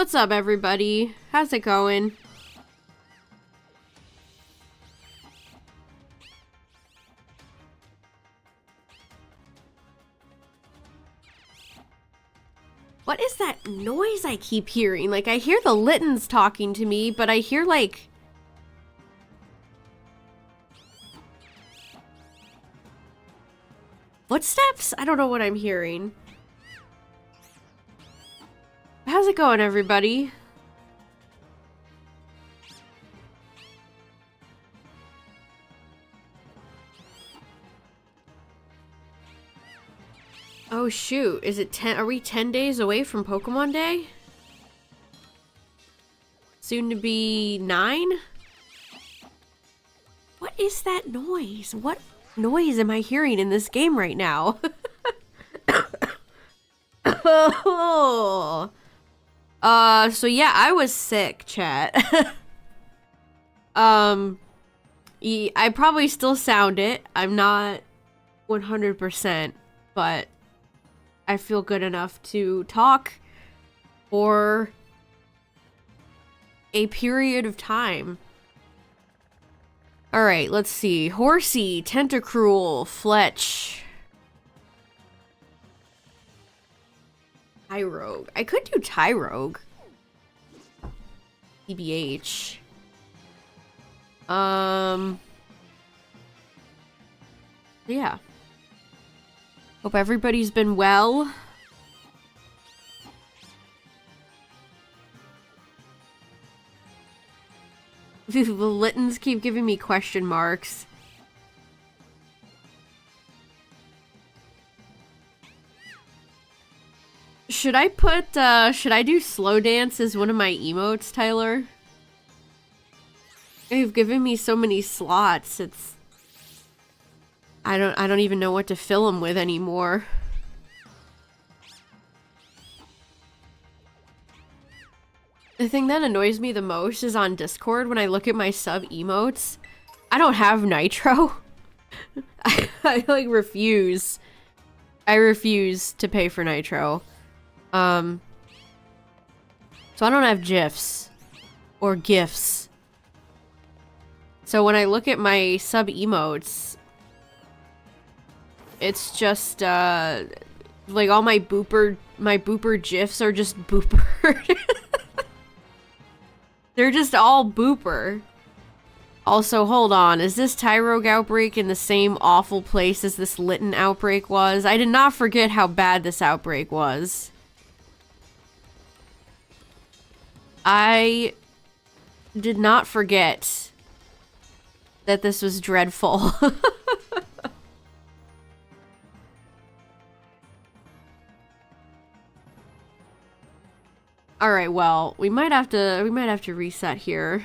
What's up, everybody? How's it going? What is that noise I keep hearing? Like, I hear the Littens talking to me, but I hear, like... footsteps? I don't know what I'm hearing. How's it going, everybody? Oh shoot, is it 10? Are we 10 days away from Pokemon Day? Soon to be 9? What is that noise? What noise am I hearing in this game right now? Oh. So yeah, I was sick, chat. I probably still sound it. I'm not 100%, but I feel good enough to talk for a period of time. Alright, let's see. Horsey, Tentacruel, Fletch. Tyrogue. I could do Tyrogue. TBH. Yeah. Hope everybody's been well. The Littens keep giving me question marks. Should I put, should I do slow dance as one of my emotes, Tyler? You've given me so many slots, it's... I don't even know what to fill them with anymore. The thing that annoys me the most is on Discord when I look at my sub emotes. I don't have Nitro. I like refuse. I refuse to pay for Nitro. So I don't have GIFs or GIFs. So when I look at my sub emotes, it's just like all my booper GIFs are just booper. They're just all booper. Also, hold on. Is this Tyrogue outbreak in the same awful place as this Litten outbreak was? I did not forget how bad this outbreak was. I did not forget that this was dreadful. All right, well, we might have to reset here.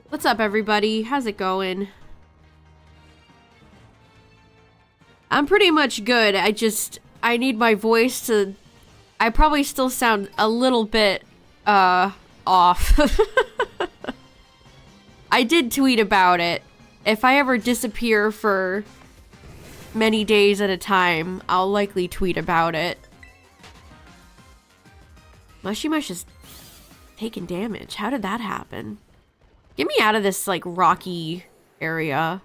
What's up, everybody? How's it going? I'm pretty much good. I need my voice to... I probably still sound a little bit, off. I did tweet about it. If I ever disappear for many days at a time, I'll likely tweet about it. Mushy Mush is taking damage. How did that happen? Get me out of this, like, rocky area,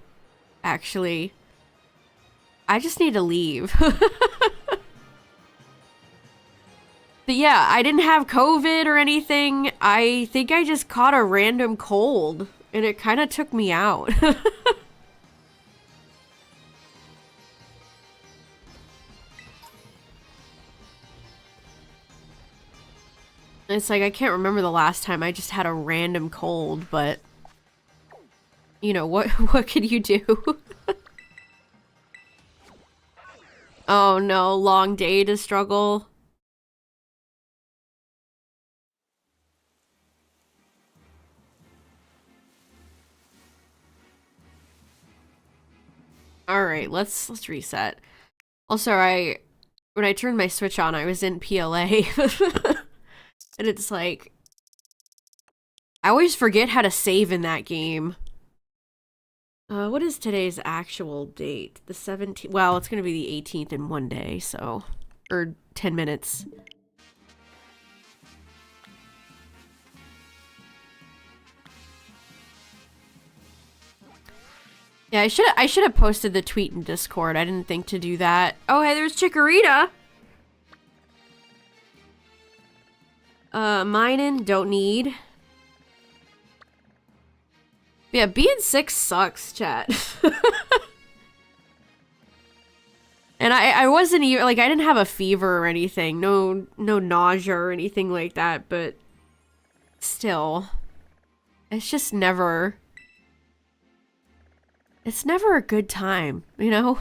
actually. I just need to leave. But yeah, I didn't have COVID or anything. I think I just caught a random cold. And it kind of took me out. It's like, I can't remember the last time I just had a random cold, but... You know, what could you do? Oh no, long day to struggle. Alright, let's reset. Also, when I turned my Switch on, I was in PLA. And it's like... I always forget how to save in that game. What is today's actual date? The 17th. Well, it's gonna be the 18th in one day, so. Or 10 minutes. Yeah, I should have posted the tweet in Discord. I didn't think to do that. Oh, hey, there's Chikorita! Minin, don't need. Yeah, being sick sucks, chat. And I wasn't even, like, I didn't have a fever or anything. No nausea or anything like that, but still. It's just never... It's never a good time, you know?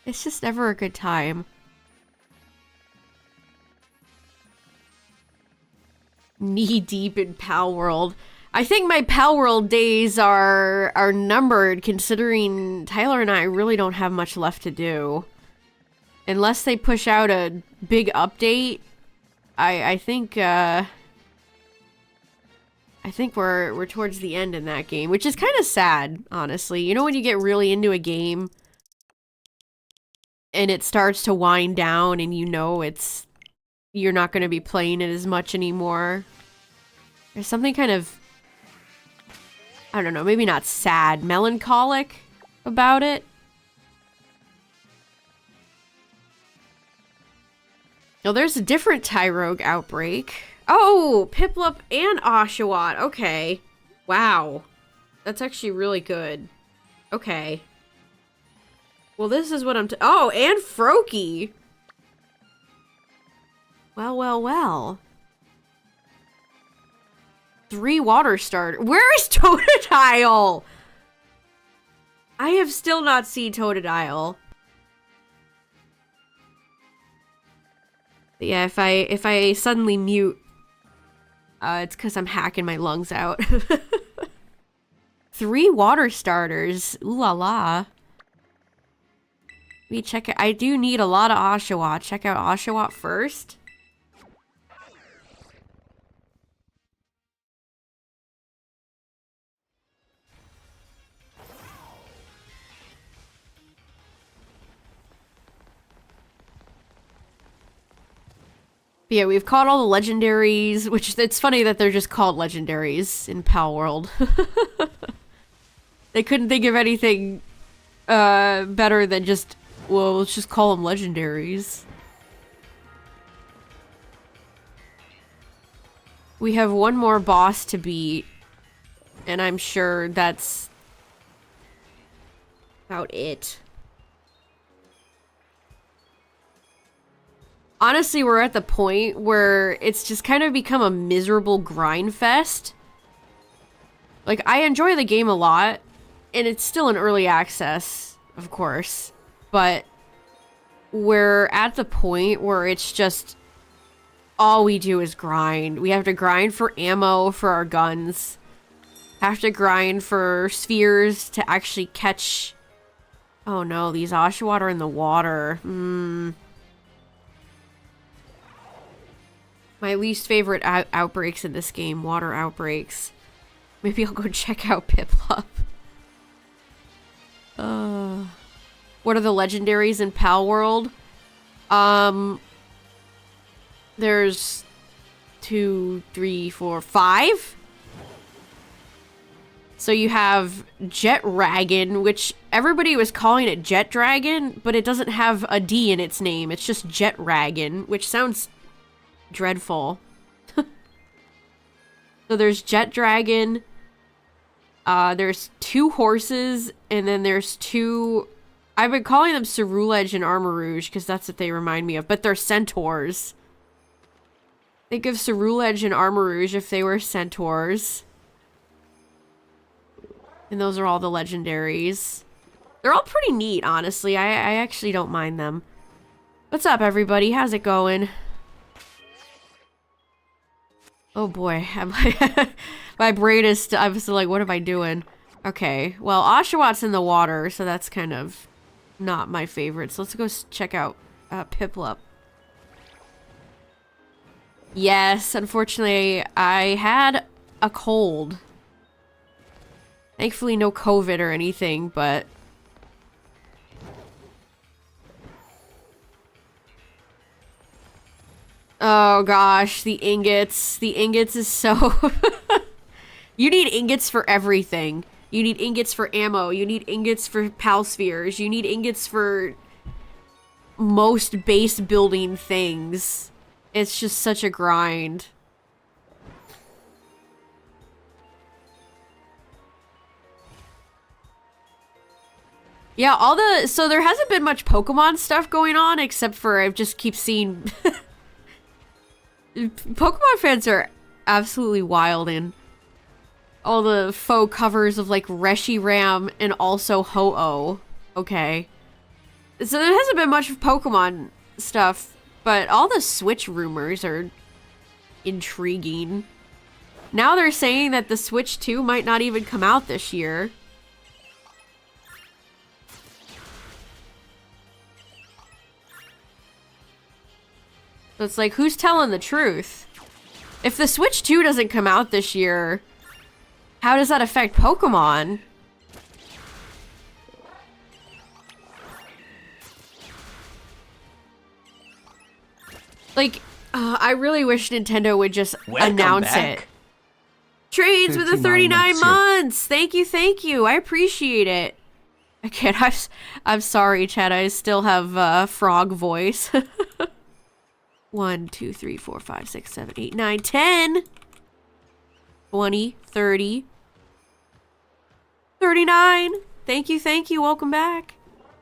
It's just never a good time. Knee deep in Pal World. I think my Pal World days are numbered, considering Tyler and I really don't have much left to do. Unless they push out a big update, I think we're towards the end in that game, which is kind of sad, honestly. You know when you get really into a game and it starts to wind down and you know you're not going to be playing it as much anymore. There's something kind of, I don't know, maybe not sad, melancholic about it. Oh, there's a different Tyrogue Outbreak. Oh, Piplup and Oshawott. Okay. Wow. That's actually really good. Okay. Well, this is what oh, and Froakie. Well, well, well. 3 water starter. Where is Totodile? I have still not seen Totodile. But yeah, if I suddenly mute, it's because I'm hacking my lungs out. 3 water starters. Ooh la la. Let me check it. I do need a lot of Oshawott. Check out Oshawott first. But yeah, we've caught all the legendaries, which it's funny that they're just called legendaries in Pal World. They couldn't think of anything better than just, well, let's just call them legendaries. We have one more boss to beat, and I'm sure that's about it. Honestly, we're at the point where it's just kind of become a miserable grind fest. Like, I enjoy the game a lot, and it's still in early access, of course, but we're at the point where it's just all we do is grind. We have to grind for ammo for our guns, have to grind for spheres to actually catch... Oh no, these Oshawott are in the water. My least favorite outbreaks in this game, water outbreaks. Maybe I'll go check out Piplup. What are the legendaries in Pal World? There's 2, 3, 4, 5. So you have Jet Dragon, which everybody was calling it Jet Dragon, but it doesn't have a D in its name. It's just Jet Dragon, which sounds dreadful. So there's Jet Dragon. There's 2 horses, and then there's 2... I've been calling them Ceruledge and Armarouge, because that's what they remind me of, but they're centaurs. Think of Ceruledge and Armarouge if they were centaurs. And those are all the legendaries. They're all pretty neat, honestly. I actually don't mind them. What's up, everybody? How's it going? Oh boy, my brain is I'm still like, what am I doing? Okay, well, Oshawott's in the water, so that's kind of not my favorite. So let's go check out Piplup. Yes, unfortunately, I had a cold. Thankfully no COVID or anything, but... Oh gosh, the ingots. The ingots is so... You need ingots for everything. You need ingots for ammo. You need ingots for pal spheres. You need ingots for most base building things. It's just such a grind. Yeah, all the... So there hasn't been much Pokemon stuff going on, except for I just keep seeing... Pokemon fans are absolutely wild in all the faux covers of like Reshiram and also Ho-Oh. Okay. So there hasn't been much Pokemon stuff, but all the Switch rumors are intriguing. Now they're saying that the Switch 2 might not even come out this year. So it's like, who's telling the truth? If the Switch 2 doesn't come out this year, how does that affect Pokemon? Like, I really wish Nintendo would just announce it. Trades with the 39 months! Thank you, thank you. I appreciate it. I can't, I'm sorry, Chad. I still have frog voice. 1, 2, 3, 4, 5, 6, 7, 8, 9, 10, 20, 30, 39. Thank you, thank you. Welcome back.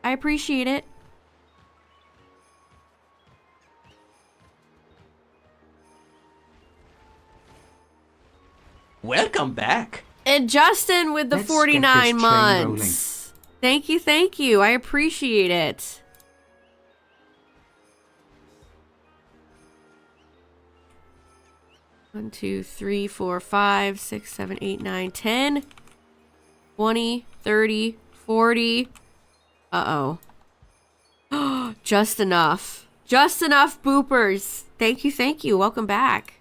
I appreciate it. Welcome back. And Justin with the 49 months. Thank you, thank you. I appreciate it. One, 2, 3, 4, 5, 6, 7, 8, 9, 10, 20, 30, 40. Uh-oh. Just enough. Just enough boopers. Thank you, thank you. Welcome back.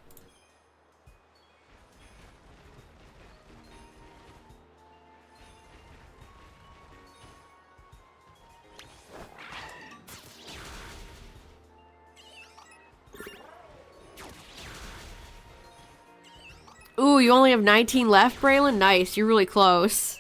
Ooh, you only have 19 left, Braylon? Nice, you're really close.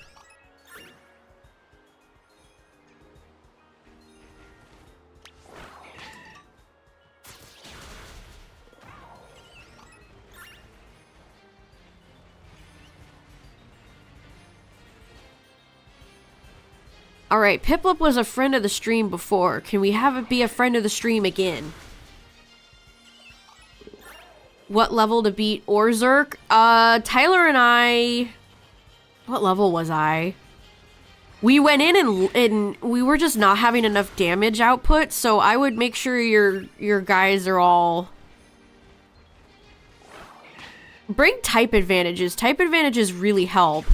Alright, Piplup was a friend of the stream before. Can we have it be a friend of the stream again? What level to beat Orzerk? Tyler and I... What level was I? We went in and we were just not having enough damage output, so I would make sure your guys are all... Bring type advantages. Type advantages really help.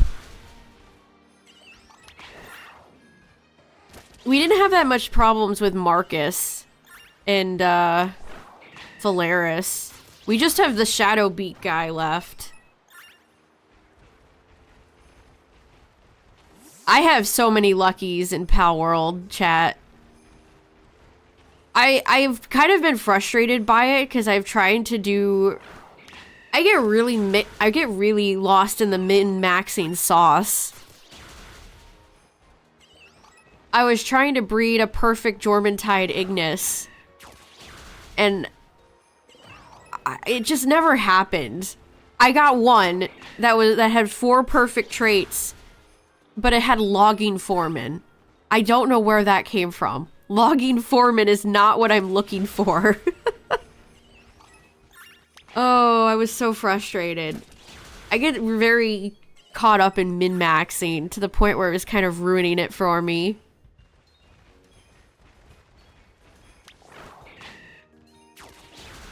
We didn't have that much problems with Marcus and, Phalaris. We just have the Shadow Beat guy left. I have so many luckies in Pal World, chat. I've kind of been frustrated by it because I've tried to do... I get really lost in the min-maxing sauce. I was trying to breed a perfect Jormuntide Ignis. And... it just never happened. I got one that had 4 perfect traits, but it had Logging Foreman. I don't know where that came from. Logging Foreman is not what I'm looking for. Oh, I was so frustrated. I get very caught up in min-maxing to the point where it was kind of ruining it for me.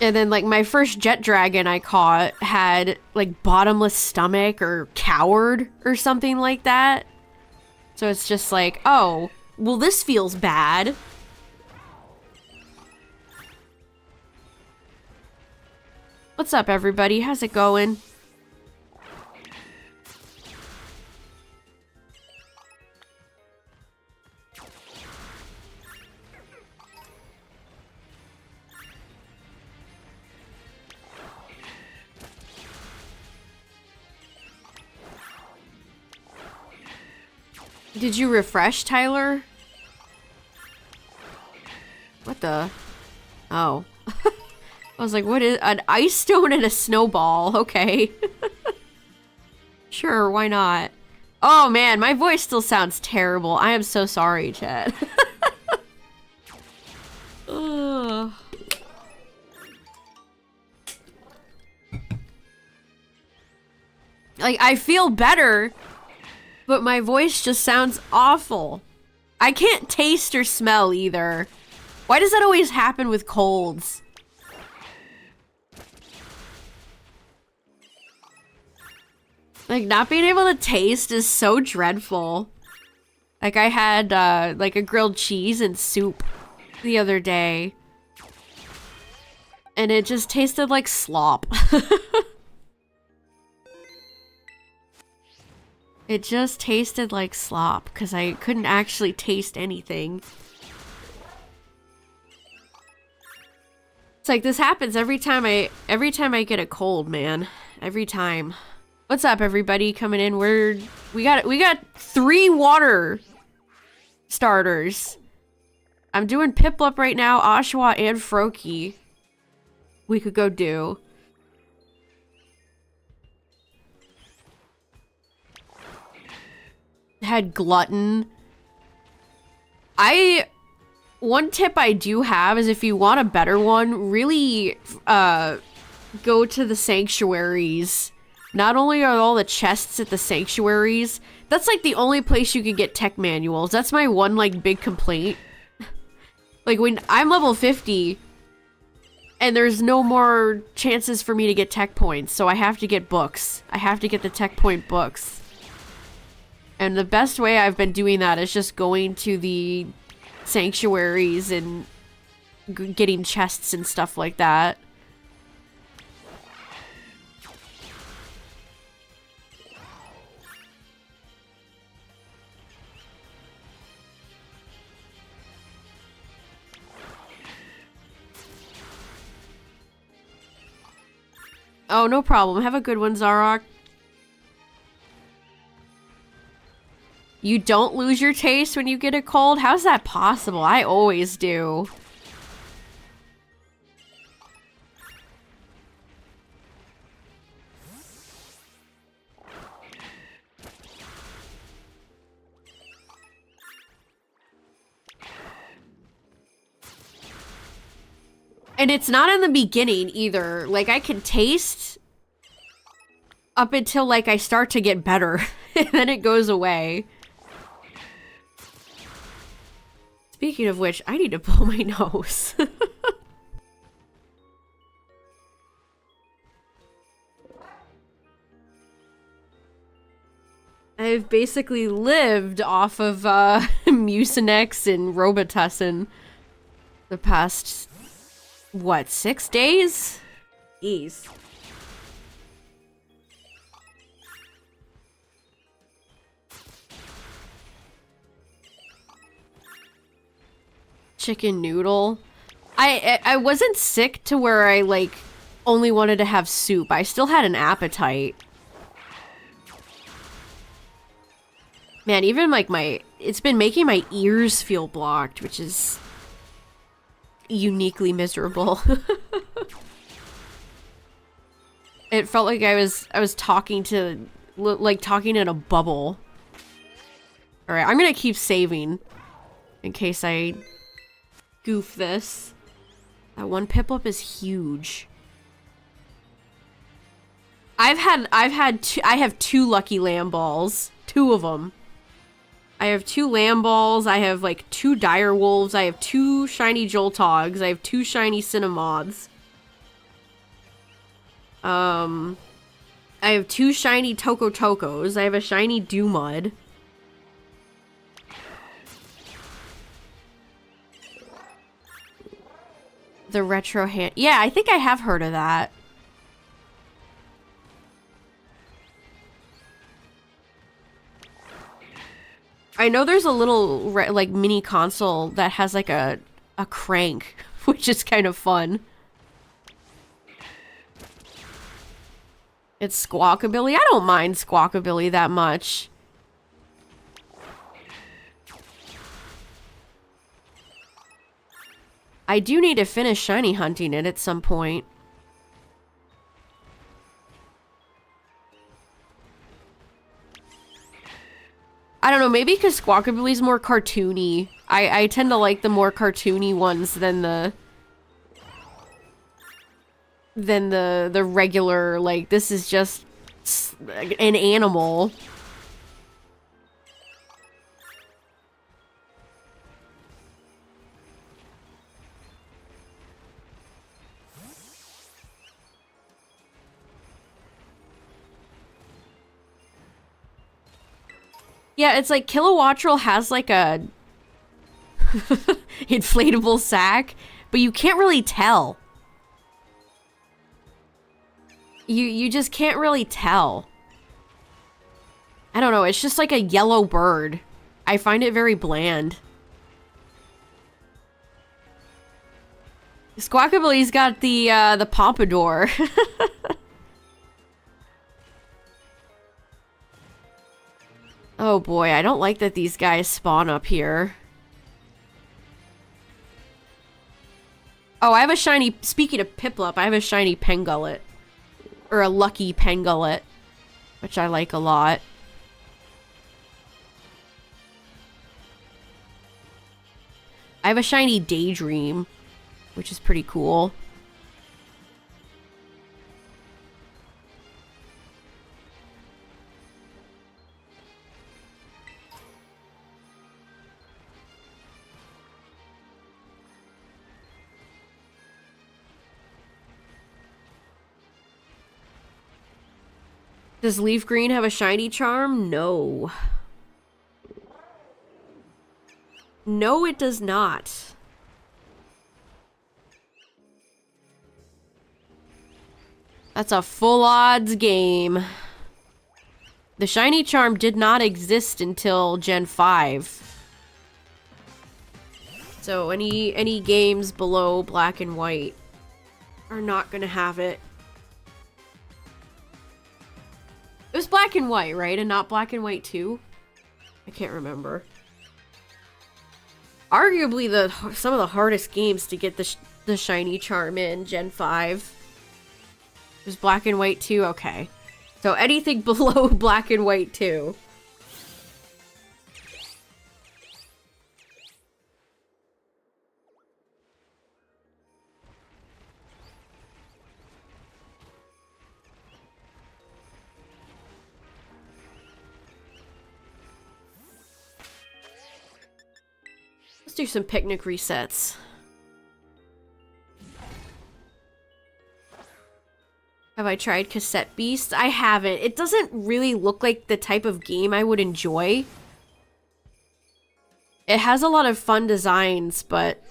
And then, like, my first jet dragon I caught had, like, bottomless stomach or coward or something like that. So it's just like, oh, well, this feels bad. What's up, everybody? How's it going? Did you refresh, Tyler? What the? Oh. I was like, what is an ice stone and a snowball? Okay. Sure, why not? Oh man, my voice still sounds terrible. I am so sorry, chat. Ugh. Like, I feel better, but my voice just sounds awful. I can't taste or smell either. Why does that always happen with colds? Like, not being able to taste is so dreadful. Like, I had, like, a grilled cheese and soup the other day. And it just tasted like slop. It just tasted like slop, because I couldn't actually taste anything. It's like, this happens every time I get a cold, man. Every time. What's up, everybody coming in? We got 3 water starters. I'm doing Piplup right now, Oshawott and Froakie. We could go do. Had Glutton. One tip I do have is if you want a better one, really go to the sanctuaries. Not only are all the chests at the sanctuaries, that's like the only place you can get tech manuals. That's my one like big complaint. Like when I'm level 50 and there's no more chances for me to get tech points, so I have to get books. I have to get the tech point books. And the best way I've been doing that is just going to the sanctuaries and getting chests and stuff like that. Oh, no problem. Have a good one, Zarok. You don't lose your taste when you get a cold? How's that possible? I always do. And it's not in the beginning either. Like, I can taste up until, like, I start to get better. And then it goes away. Speaking of which, I need to blow my nose. I've basically lived off of Mucinex and Robitussin the past, what, 6 days? Jeez. Chicken noodle. I wasn't sick to where I like only wanted to have soup. I still had an appetite. Man, even like it's been making my ears feel blocked, which is uniquely miserable. It felt like I was talking to like talking in a bubble. All right, I'm gonna keep saving in case I goof this. That one Piplup is huge. I have 2 lucky lamb balls. 2 of them. I have 2 lamb balls. I have like 2 dire wolves. I have 2 shiny Joltogs. I have 2 shiny Cinnamoths. I have 2 shiny Tokos. I have a shiny Dumud. The retro hand. Yeah, I think I have heard of that. I know there's a little like mini console that has like a crank, which is kind of fun. It's Squawkabilly. I don't mind Squawkabilly that much. I do need to finish shiny hunting it at some point. I don't know, maybe because Squawkabilly's more cartoony. I tend to like the more cartoony ones than the regular, like, this is just an animal. Yeah, it's like Kilowattrel has like a inflatable sack, but you can't really tell. You just can't really tell. I don't know, it's just like a yellow bird. I find it very bland. Squawkabilly's got the pompadour. Oh boy, I don't like that these guys spawn up here. Oh, I have a shiny, speaking of Piplup, I have a shiny Pengullet. Or a lucky Pengullet, which I like a lot. I have a shiny Daydream, which is pretty cool. Does Leaf Green have a shiny charm? No. No, it does not. That's a full odds game. The shiny charm did not exist until Gen 5. So any games below Black and White are not gonna have it. It was Black and White, right? And not Black and White 2? I can't remember. Arguably some of the hardest games to get the shiny charm in Gen 5. It was Black and White 2? Okay. So anything below Black and White 2. Let's do some picnic resets. Have I tried Cassette Beast? I haven't. It doesn't really look like the type of game I would enjoy. It has a lot of fun designs, but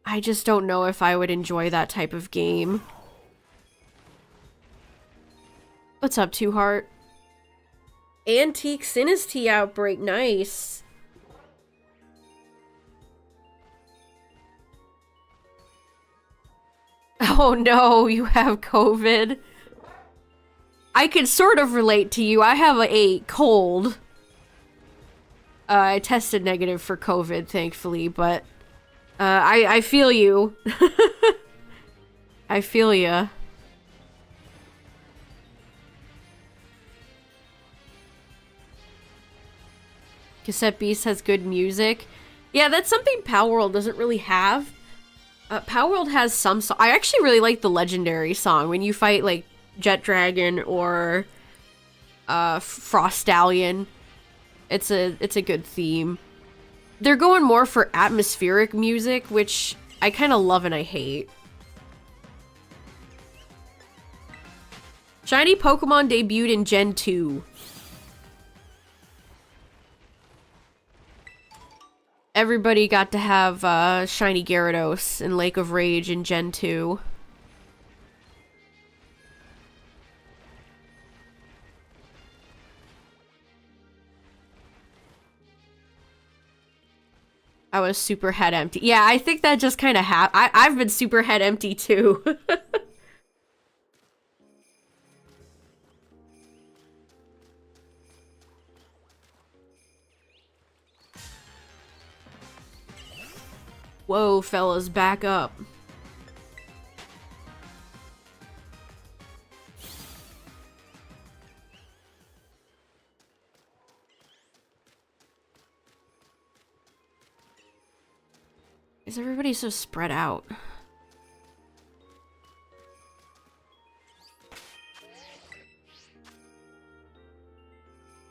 I just don't know if I would enjoy that type of game. What's up, Two Heart? Antique Sinistea Outbreak, nice. Oh no, you have COVID. I can sort of relate to you. I have a cold. I tested negative for COVID, thankfully, but I feel you. I feel ya. Cassette Beast has good music. Yeah, that's something Palworld doesn't really have. Palworld has some I actually really like the legendary song when you fight like Jet Dragon or Frost Stallion. It's a good theme. They're going more for atmospheric music, which I kind of love and I hate. Shiny Pokemon debuted in Gen 2. Everybody got to have Shiny Gyarados in Lake of Rage in Gen 2. I was super head empty. Yeah, I think that just kind of happened. I've been super head empty too. Whoa, fellas, back up. Is everybody so spread out?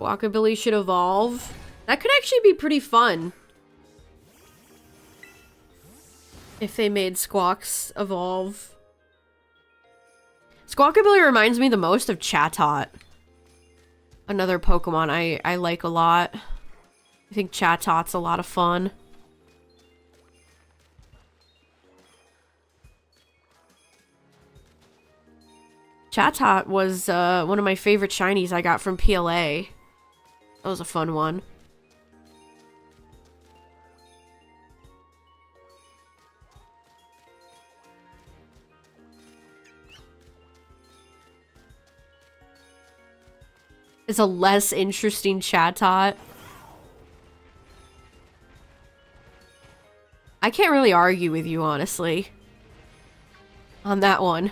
Walkabilly should evolve. That could actually be pretty fun. If they made Squawks evolve. Squawkabilly reminds me the most of Chatot. Another Pokemon I like a lot. I think Chatot's a lot of fun. Chatot was one of my favorite shinies I got from PLA. That was a fun one. It's a less interesting Chatot. I can't really argue with you, honestly. On that one.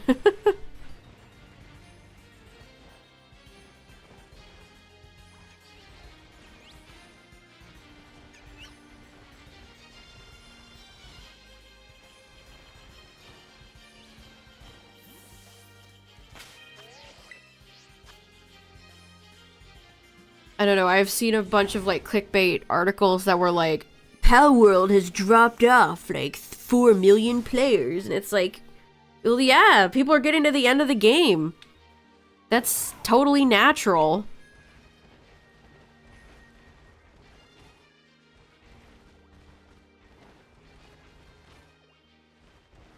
I don't know, I've seen a bunch of like clickbait articles that were like, Pal World has dropped off like 4 million players, and it's like, well, yeah, people are getting to the end of the game. That's totally natural.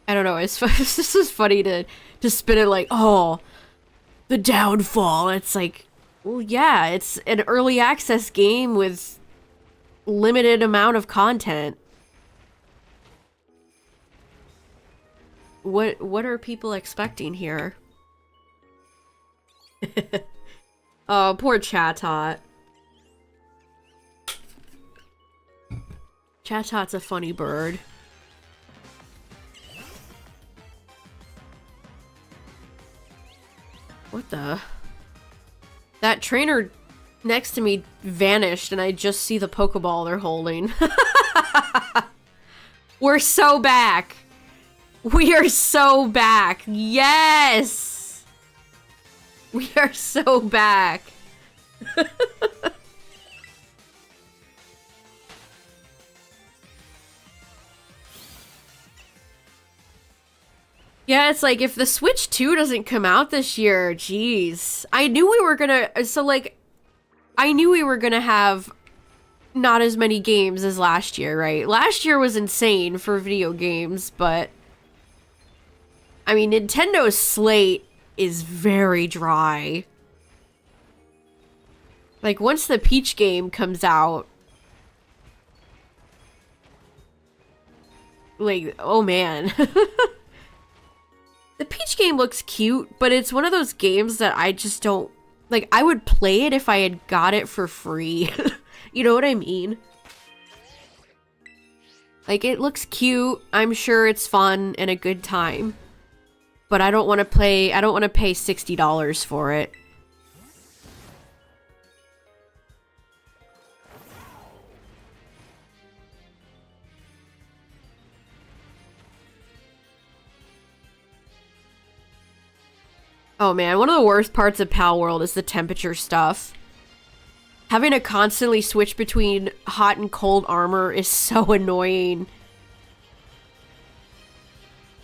I don't know, it's this is funny to spin it like, oh, the downfall. It's like, well, yeah, it's an early access game with limited amount of content. What are people expecting here? Oh, poor Chatot. Chatot's a funny bird. What the? That trainer next to me vanished and I just see the Pokeball they're holding. We're so back. We are so back. Yes! We are so back. Yeah, it's like, if the Switch 2 doesn't come out this year, jeez. I knew we were gonna, I knew we were gonna have not as many games as last year, right? Last year was insane for video games, but I mean, Nintendo's slate is very dry. Like, once the Peach game comes out, like, oh man. The Peach game looks cute, but it's one of those games that I just don't... Like, I would play it if I had got it for free. You know what I mean? Like, it looks cute. I'm sure it's fun and a good time. But I don't want to play... I don't want to pay $60 for it. Oh man, one of the worst parts of Pal World is the temperature stuff. Having to constantly switch between hot and cold armor is so annoying.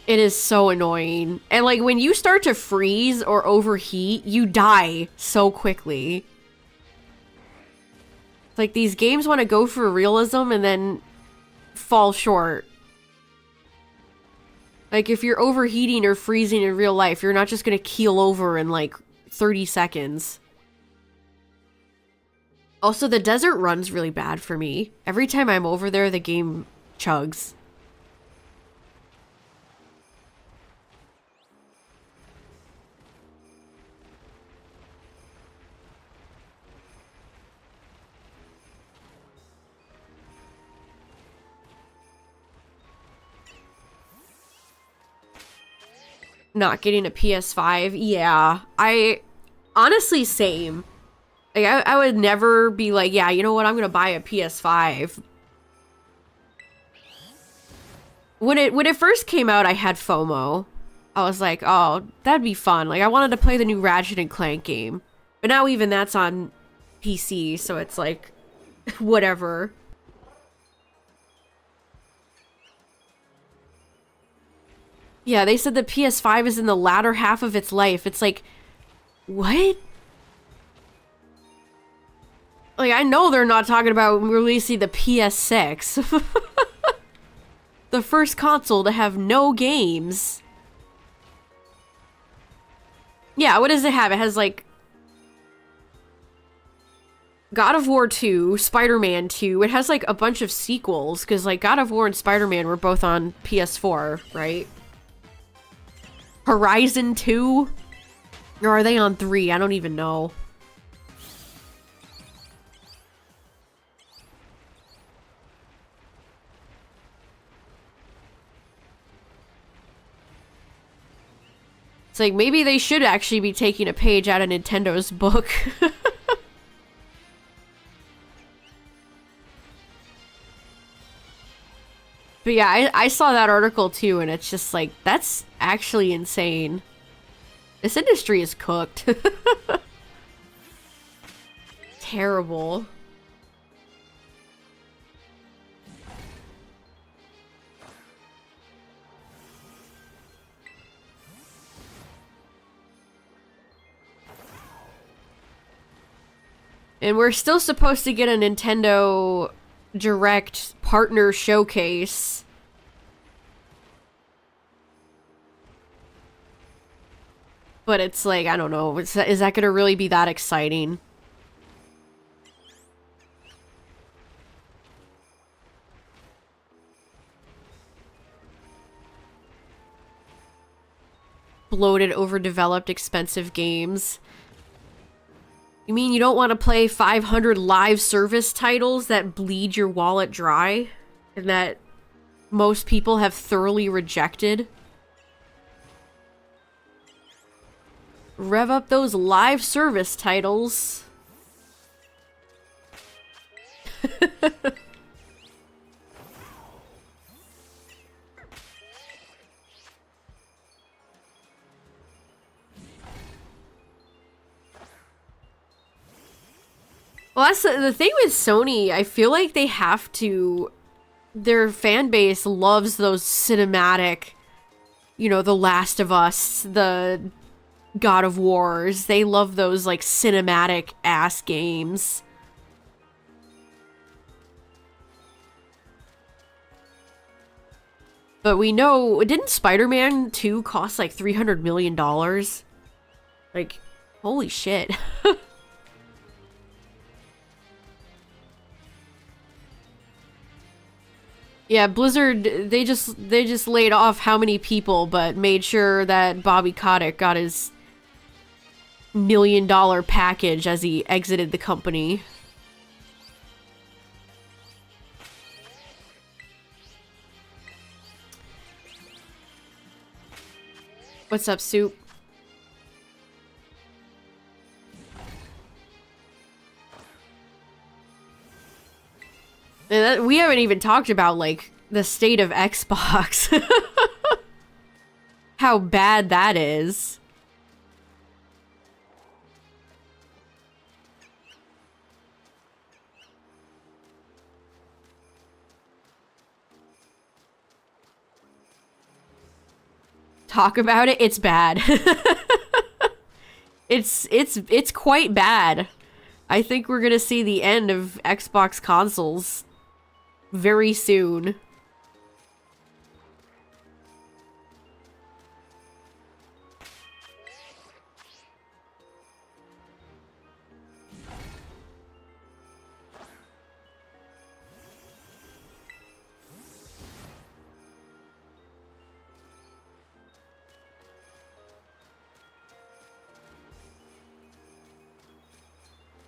It is so annoying. And like, when you start to freeze or overheat, you die so quickly. Like, these games want to go for realism and then fall short. Like, if you're overheating or freezing in real life, you're not just gonna keel over in, like, 30 seconds. Also, the desert run's really bad for me. Every time I'm over there, the game chugs. not getting a PS5. Yeah, I honestly same. Like I would never be like, yeah, you know what, I'm gonna buy a PS5. When it first came out, I had FOMO. I was like, oh, that'd be fun. Like I wanted to play the new Ratchet and Clank game. But now even that's on PC, so it's like whatever. Yeah, they said the PS5 is in the latter half of its life. It's like, what? Like, I know they're not talking about releasing the PS6. The first console to have no games. Yeah, what does it have? It has, like, God of War 2, Spider-Man 2. It has, like, a bunch of sequels, because, like, God of War and Spider-Man were both on PS4, right? Horizon 2? Or are they on 3? I don't even know. It's like, maybe they should actually be taking a page out of Nintendo's book. But yeah, I saw that article too, and it's just like, that's actually insane. This industry is cooked. Terrible. And we're still supposed to get a Nintendo Direct partner showcase. But it's like, I don't know, is that gonna really be that exciting? Bloated, overdeveloped, expensive games. You mean you don't want to play 500 live service titles that bleed your wallet dry? And that most people have thoroughly rejected? Rev up those live service titles. Well, that's the thing with Sony. I feel like they have to... Their fan base loves those cinematic... You know, The Last of Us, the God of Wars. They love those, like, cinematic-ass games. But we know... Didn't Spider-Man 2 cost, like, $300 million? Like, holy shit. Yeah, Blizzard, they just laid off how many people, but made sure that Bobby Kotick got his $1 million package as he exited the company. What's up, Soup? And we haven't even talked about, like, the state of Xbox. How bad that is. Talk about it, it's bad. It's quite bad. I think we're gonna see the end of Xbox consoles very soon.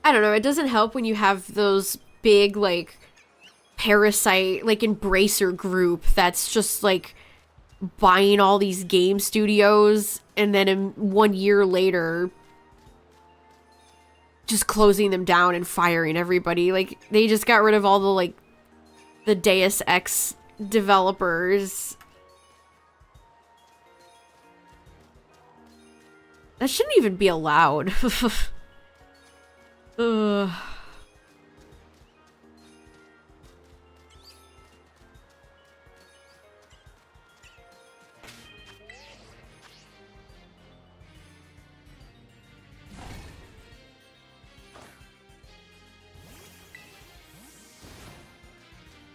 I don't know, it doesn't help when you have those big, like, parasite, like, embracer group that's just, like, buying all these game studios and then in 1 year later just closing them down and firing everybody. Like, they just got rid of all the, like, the Deus Ex developers. That shouldn't even be allowed. Ugh.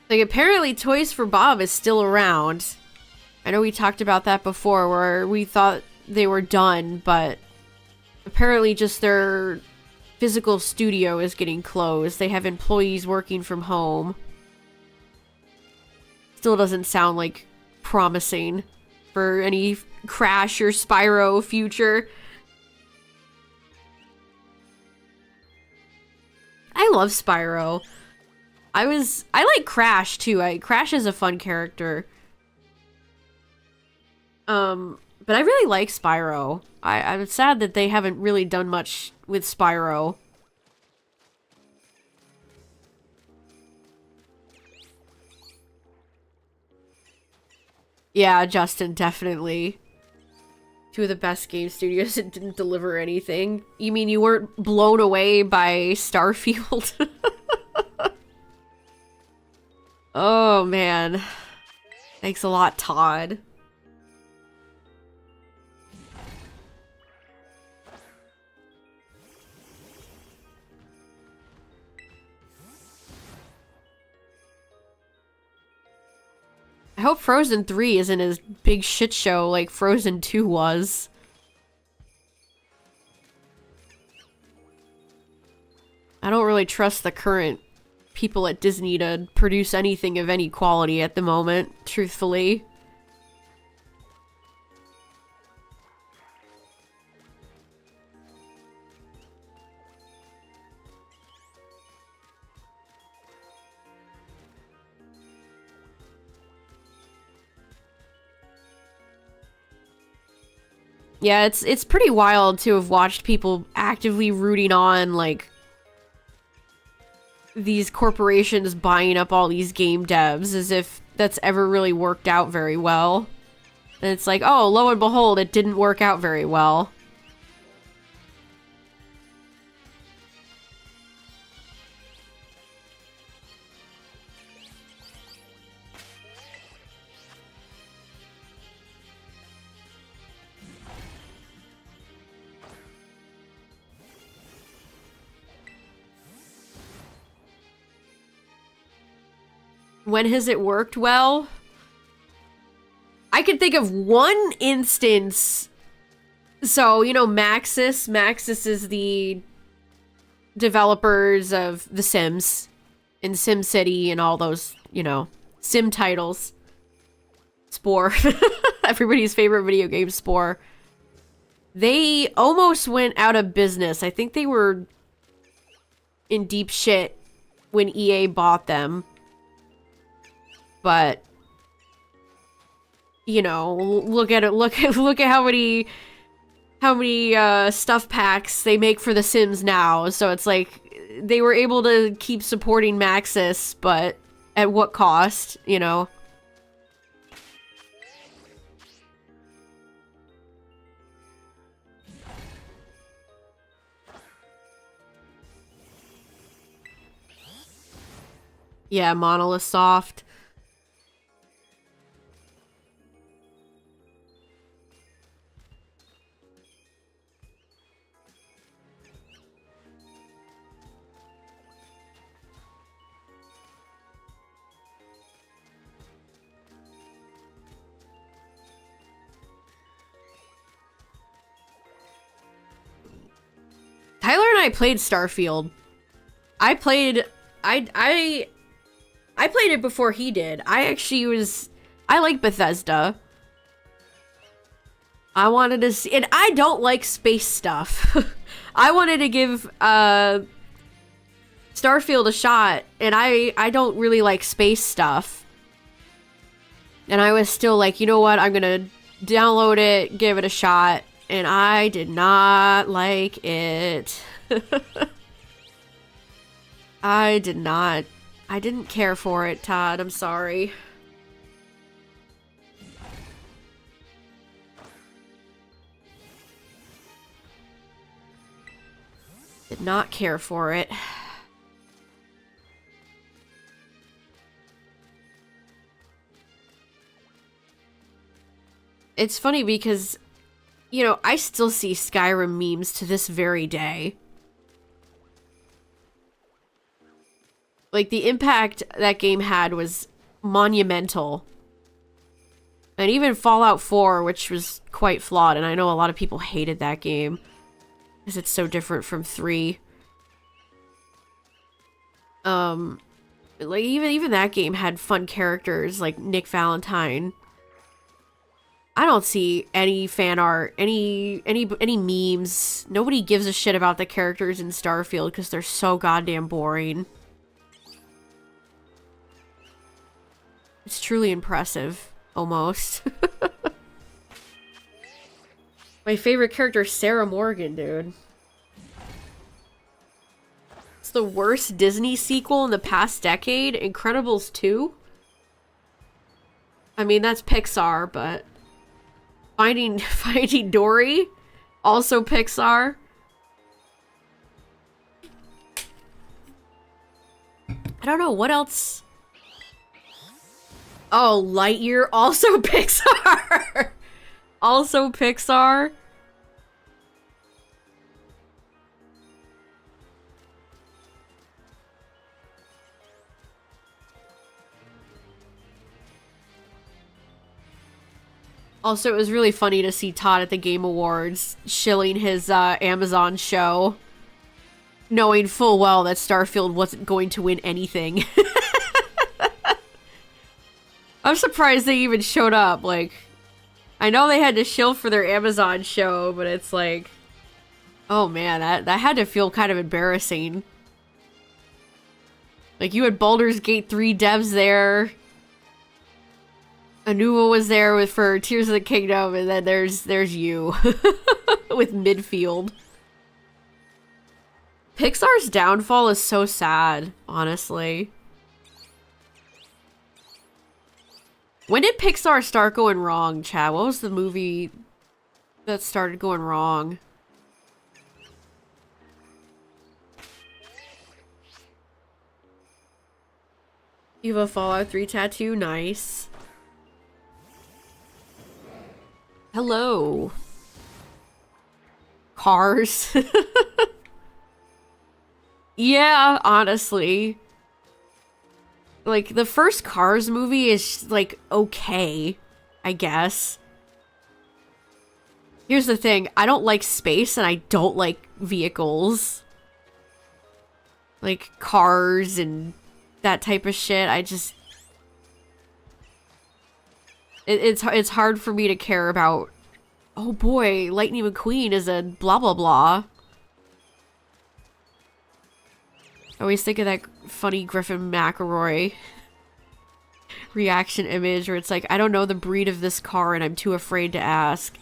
Like, apparently Toys for Bob is still around. I know we talked about that before, where we thought they were done, but apparently just their physical studio is getting closed. They have employees working from home. Still doesn't sound like promising for any Crash or Spyro future. I love Spyro. I like Crash too. Crash is a fun character. But I really like Spyro. I'm sad that they haven't really done much with Spyro. Yeah, Justin, definitely. Two of the best game studios that didn't deliver anything. You mean you weren't blown away by Starfield? Oh, man. Thanks a lot, Todd. I hope Frozen 3 isn't as big shit show like Frozen 2 was. I don't really trust the current people at Disney to produce anything of any quality at the moment, truthfully. Yeah, it's pretty wild to have watched people actively rooting on, like, these corporations buying up all these game devs as if that's ever really worked out very well. And it's like, oh, lo and behold, it didn't work out very well. When has it worked well? I can think of one instance. So, you know, Maxis. Maxis is the developers of The Sims and SimCity and all those, you know, Sim titles. Spore. Everybody's favorite video game, Spore. They almost went out of business. I think they were in deep shit when EA bought them. But, you know, look at it. Look at how many stuff packs they make for The Sims now. So it's like they were able to keep supporting Maxis, but at what cost? You know. Yeah, Monolith Soft. Tyler and I played Starfield. I played it before he did. I like Bethesda. I wanted to see, and I don't like space stuff. I wanted to give Starfield a shot, and I don't really like space stuff. And I was still like, you know what, I'm gonna download it, give it a shot, and I did not like it. I didn't care for it, Todd, I'm sorry. Did not care for it. It's funny because, you know, I still see Skyrim memes to this very day. Like, the impact that game had was monumental. And even Fallout 4, which was quite flawed, and I know a lot of people hated that game because it's so different from 3. Like, even that game had fun characters, like Nick Valentine. I don't see any fan art, any memes. Nobody gives a shit about the characters in Starfield because they're so goddamn boring. It's truly impressive, almost. My favorite character is Sarah Morgan, dude. It's the worst Disney sequel in the past decade. Incredibles 2? I mean, that's Pixar, but... Finding Dory? Also Pixar? I don't know, what else? Oh, Lightyear? Also Pixar! Also Pixar? Also, it was really funny to see Todd at the Game Awards shilling his Amazon show, knowing full well that Starfield wasn't going to win anything. I'm surprised they even showed up. Like, I know they had to shill for their Amazon show, but it's like, oh man, that had to feel kind of embarrassing. Like, you had Baldur's Gate 3 devs there. Anuva was there for Tears of the Kingdom, and then there's you with Midfield. Pixar's downfall is so sad, honestly. When did Pixar start going wrong, Chad? What was the movie that started going wrong? You have a Fallout 3 tattoo? Nice. Hello. Cars. Yeah, honestly. Like, the first Cars movie is, like, okay, I guess. Here's the thing, I don't like space and I don't like vehicles. Like, cars and that type of shit, I just... It's hard for me to care about, oh boy, Lightning McQueen is a blah blah blah. I always think of that funny Griffin McElroy reaction image where it's like, I don't know the breed of this car and I'm too afraid to ask.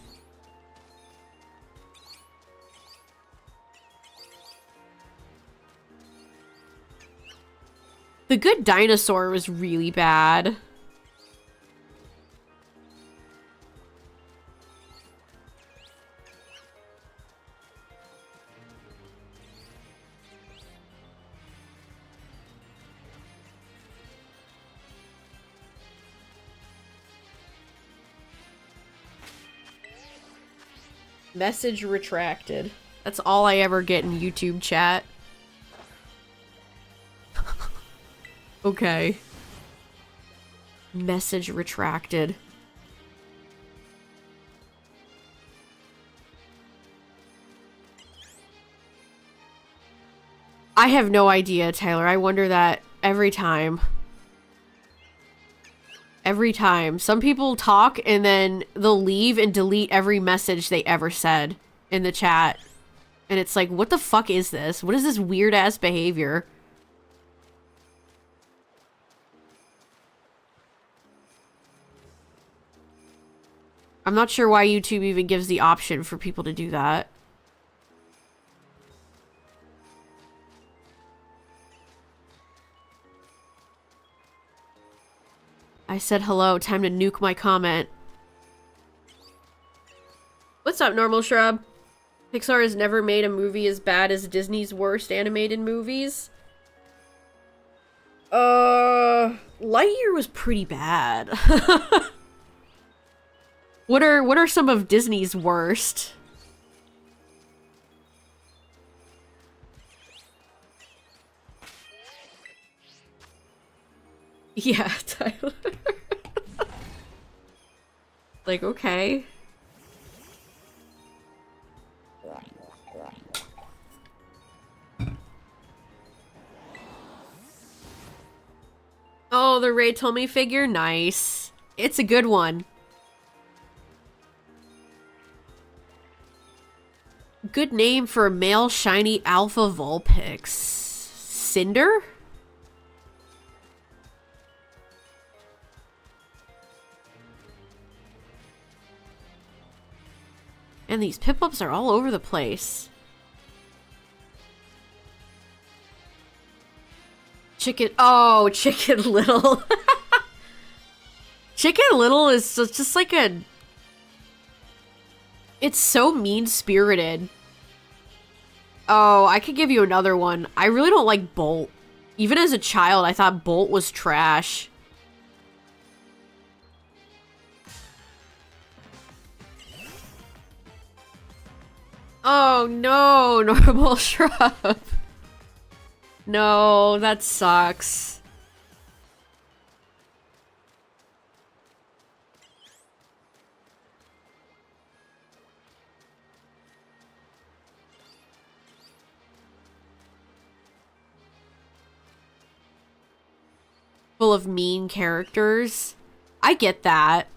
The Good Dinosaur was really bad. Message retracted. That's all I ever get in YouTube chat. Okay. Message retracted. I have no idea, Taylor. I wonder that every time. Every time. Some people talk and then they'll leave and delete every message they ever said in the chat. And it's like, what the fuck is this? What is this weird ass behavior? I'm not sure why YouTube even gives the option for people to do that. I said hello, time to nuke my comment. What's up, Normal Shrub? Pixar has never made a movie as bad as Disney's worst animated movies. Lightyear was pretty bad. What are some of Disney's worst? Yeah, Tyler. Like, okay. Oh, the Ray Tommy figure? Nice. It's a good one. Good name for a male shiny alpha Vulpix. Cinder? And these pip-ups are all over the place. Chicken. Oh, Chicken Little. Chicken Little is just like a... It's so mean-spirited. Oh, I could give you another one. I really don't like Bolt. Even as a child, I thought Bolt was trash. Oh no, Normal Shrub. No, that sucks. Full of mean characters. I get that.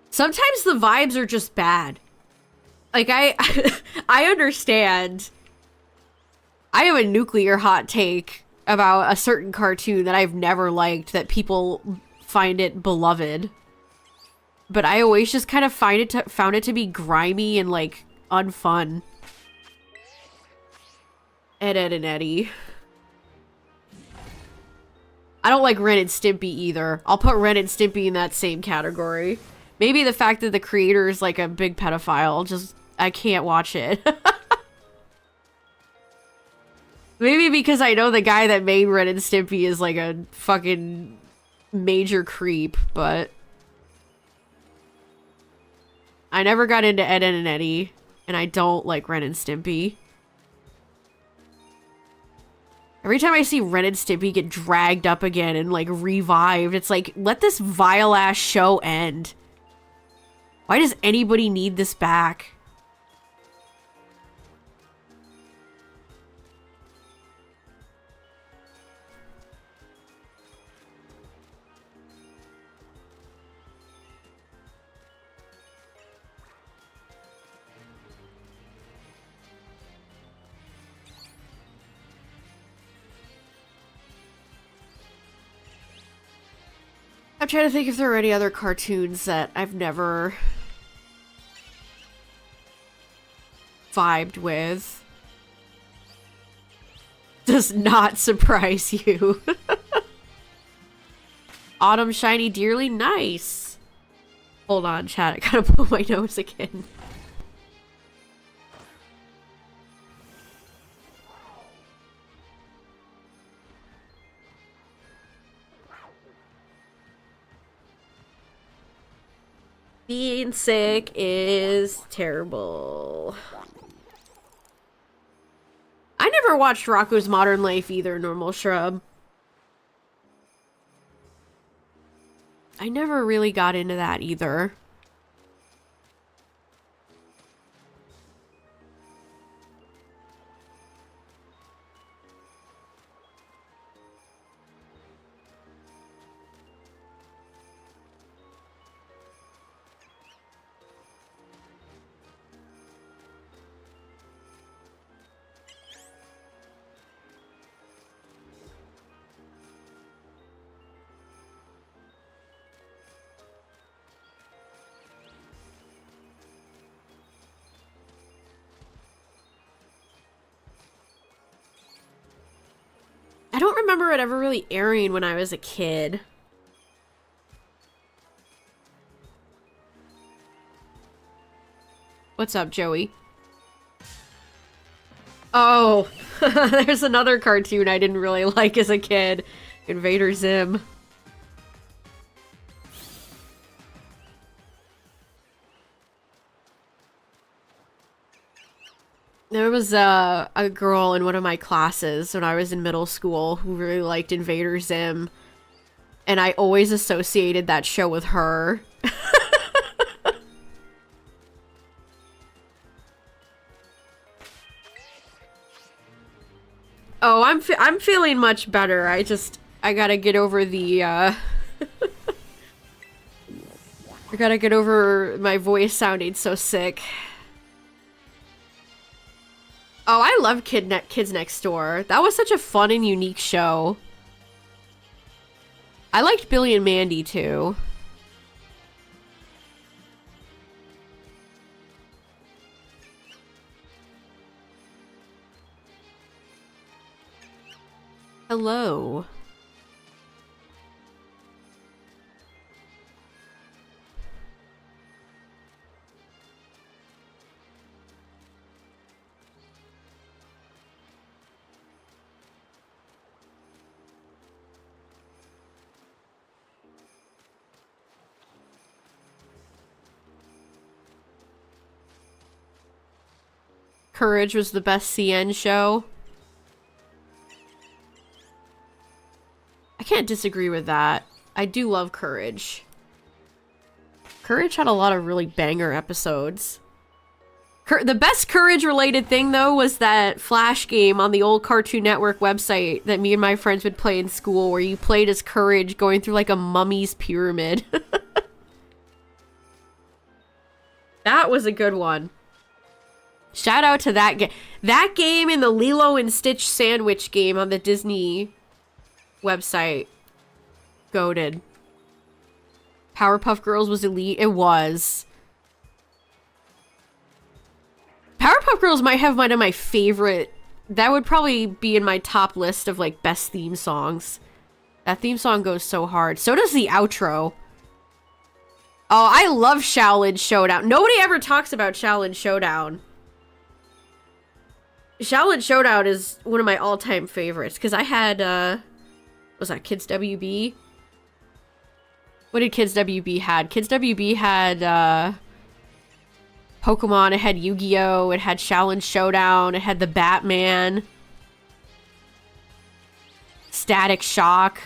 Sometimes the vibes are just bad. Like, I understand. I have a nuclear hot take about a certain cartoon that I've never liked, that people find it beloved. But I always just kind of found it to be grimy and, like, unfun. Ed, Ed, and Eddie. I don't like Ren and Stimpy either. I'll put Ren and Stimpy in that same category. Maybe the fact that the creator is, like, a big pedophile, just... I can't watch it. Maybe because I know the guy that made Ren and Stimpy is like a fucking major creep, but... I never got into Ed, Ed, and Eddie, and I don't like Ren and Stimpy. Every time I see Ren and Stimpy get dragged up again and like revived, it's like, let this vile-ass show end. Why does anybody need this back? I'm trying to think if there are any other cartoons that I've never vibed with. Does not surprise you. Autumn Shiny Dearly, nice. Hold on, chat, I gotta blow my nose again. Being sick is terrible. I never watched Rocko's Modern Life either, Normal Shrub. I never really got into that either. don't remember it ever really airing when I was a kid. What's up, Joey? Oh, there's another cartoon I didn't really like as a kid. Invader Zim. There was a girl in one of my classes when I was in middle school who really liked Invader Zim. And I always associated that show with her. Oh, I'm feeling much better. I gotta get over the, I gotta get over my voice sounding so sick. Oh, I love Kids Next Door. That was such a fun and unique show. I liked Billy and Mandy, too. Hello. Courage was the best CN show. I can't disagree with that. I do love Courage. Courage had a lot of really banger episodes. The best Courage-related thing, though, was that Flash game on the old Cartoon Network website that me and my friends would play in school, where you played as Courage going through, like, a mummy's pyramid. That was a good one. Shout out to that game. That game and the Lilo and Stitch sandwich game on the Disney website. Goated. Powerpuff Girls was elite. It was. Powerpuff Girls might have one of my favorite. That would probably be in my top list of, like, best theme songs. That theme song goes so hard. So does the outro. Oh, I love Shaolin Showdown. Nobody ever talks about Shaolin Showdown. Shaolin Showdown is one of my all-time favorites, because I had, was that Kids WB? What did Kids WB had? Kids WB had, Pokemon, it had Yu-Gi-Oh!, it had Shaolin Showdown, it had the Batman. Static Shock.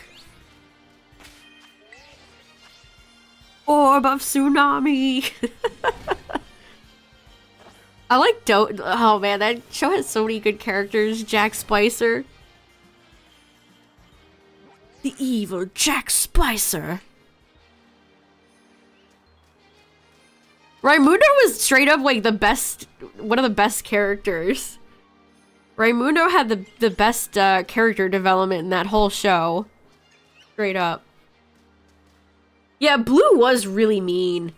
Orb of Tsunami! I like oh man, that show has so many good characters. Jack Spicer. The evil Jack Spicer. Raimundo was straight up like the best, one of the best characters. Raimundo had the best character development in that whole show. Straight up. Yeah, Blue was really mean.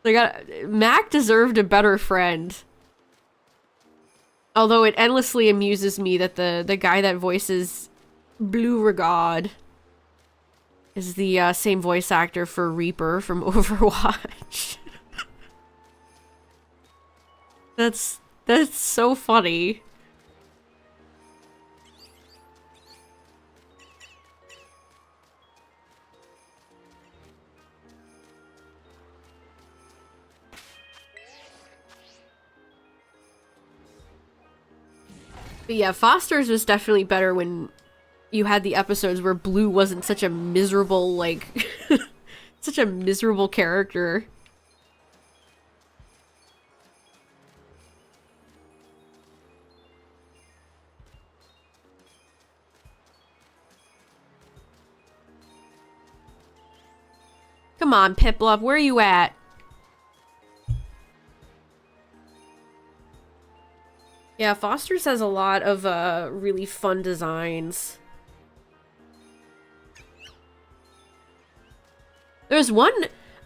Mac deserved a better friend. Although it endlessly amuses me that the guy that voices Blue Regard is the same voice actor for Reaper from Overwatch. That's so funny. But yeah, Foster's was definitely better when you had the episodes where Blue wasn't such a miserable, like, such a miserable character. Come on, Piplup, where are you at? Yeah, Foster's has a lot of really fun designs. There's one,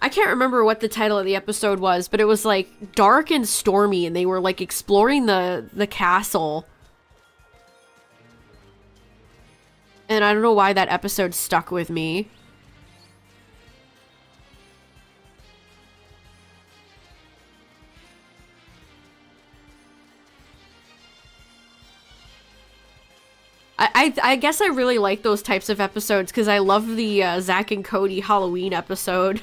I can't remember what the title of the episode was, but it was like dark and stormy and they were like exploring the castle. And I don't know why that episode stuck with me. I guess I really like those types of episodes because I love the Zack and Cody Halloween episode.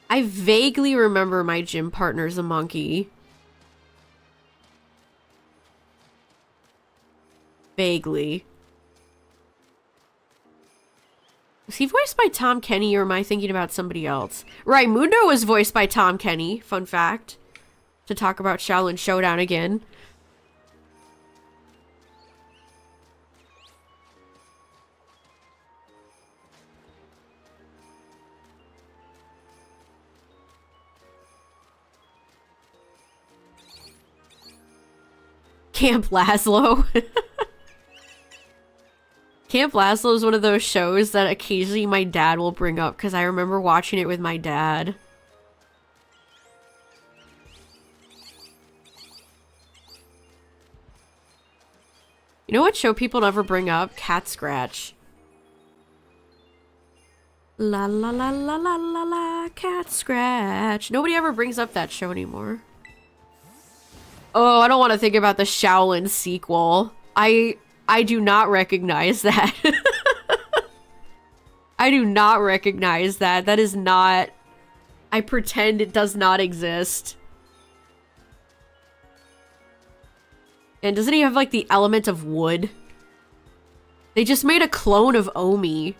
I vaguely remember my gym partner's a monkey. Vaguely. Was he voiced by Tom Kenny, or am I thinking about somebody else? Raimundo was voiced by Tom Kenny, fun fact. To talk about Shaolin Showdown again. Camp Laszlo. Camp Laszlo is one of those shows that occasionally my dad will bring up because I remember watching it with my dad. You know what show people never bring up? Cat Scratch. La la la la la la la, Cat Scratch. Nobody ever brings up that show anymore. Oh, I don't want to think about the Shaolin sequel. I do not recognize that. I do not recognize that. That is not... I pretend it does not exist. And doesn't he have, like, the element of wood? They just made a clone of Omi.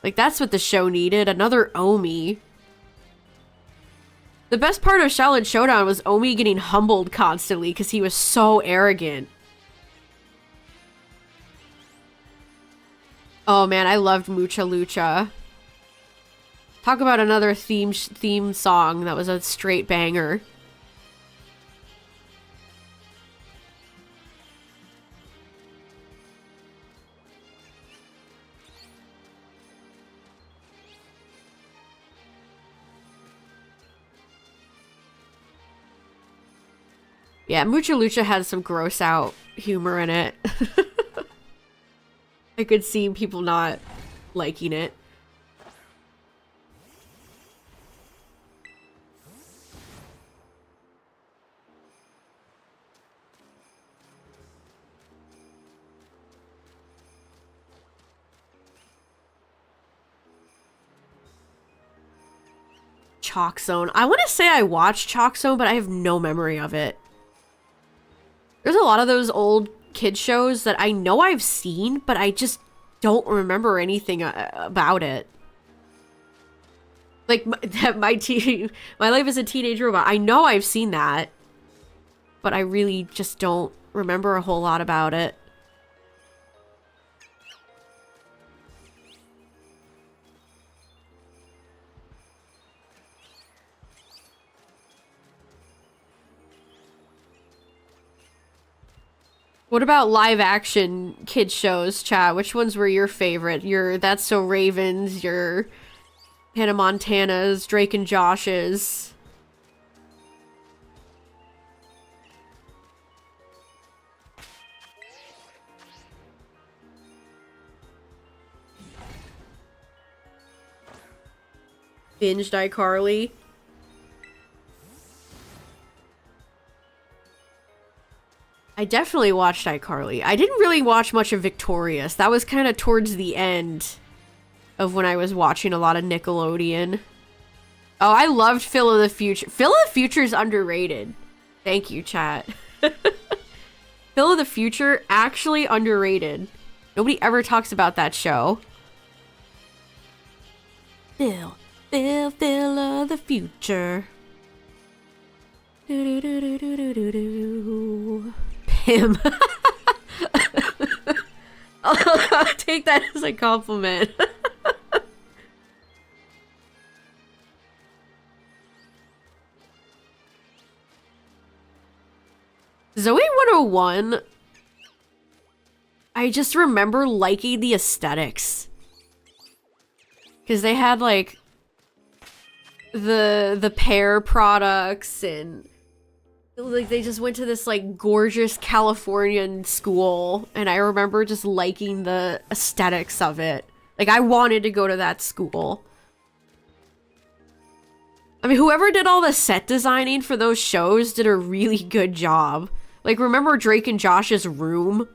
Like, that's what the show needed. Another Omi. The best part of Shaolin Showdown was Omi getting humbled constantly because he was so arrogant. Oh man, I loved Mucha Lucha. Talk about another theme song that was a straight banger. Yeah, Mucha Lucha has some gross out humor in it. I could see people not liking it. Chalk Zone. I want to say I watched Chalk Zone, but I have no memory of it. There's a lot of those old kid shows that I know I've seen, but I just don't remember anything about it. Like, my life as a teenage robot. I know I've seen that, but I really just don't remember a whole lot about it. What about live action kid shows, chat? Which ones were your favorite? Your That's So Ravens, your Hannah Montana's, Drake and Josh's. Binged iCarly. I definitely watched iCarly. I didn't really watch much of Victorious. That was kind of towards the end of when I was watching a lot of Nickelodeon. Oh, I loved Phil of the Future. Phil of the Future is underrated. Thank you, chat. Phil of the Future, actually underrated. Nobody ever talks about that show. Phil of the Future. Do do do do do do do. Pim. I'll take that as a compliment. Zoe 101, I just remember liking the aesthetics. Because they had, like, the pear products, and like they just went to this, like, gorgeous Californian school, and I remember just liking the aesthetics of it. Like, I wanted to go to that school. I mean, whoever did all the set designing for those shows did a really good job. Like, remember Drake and Josh's room?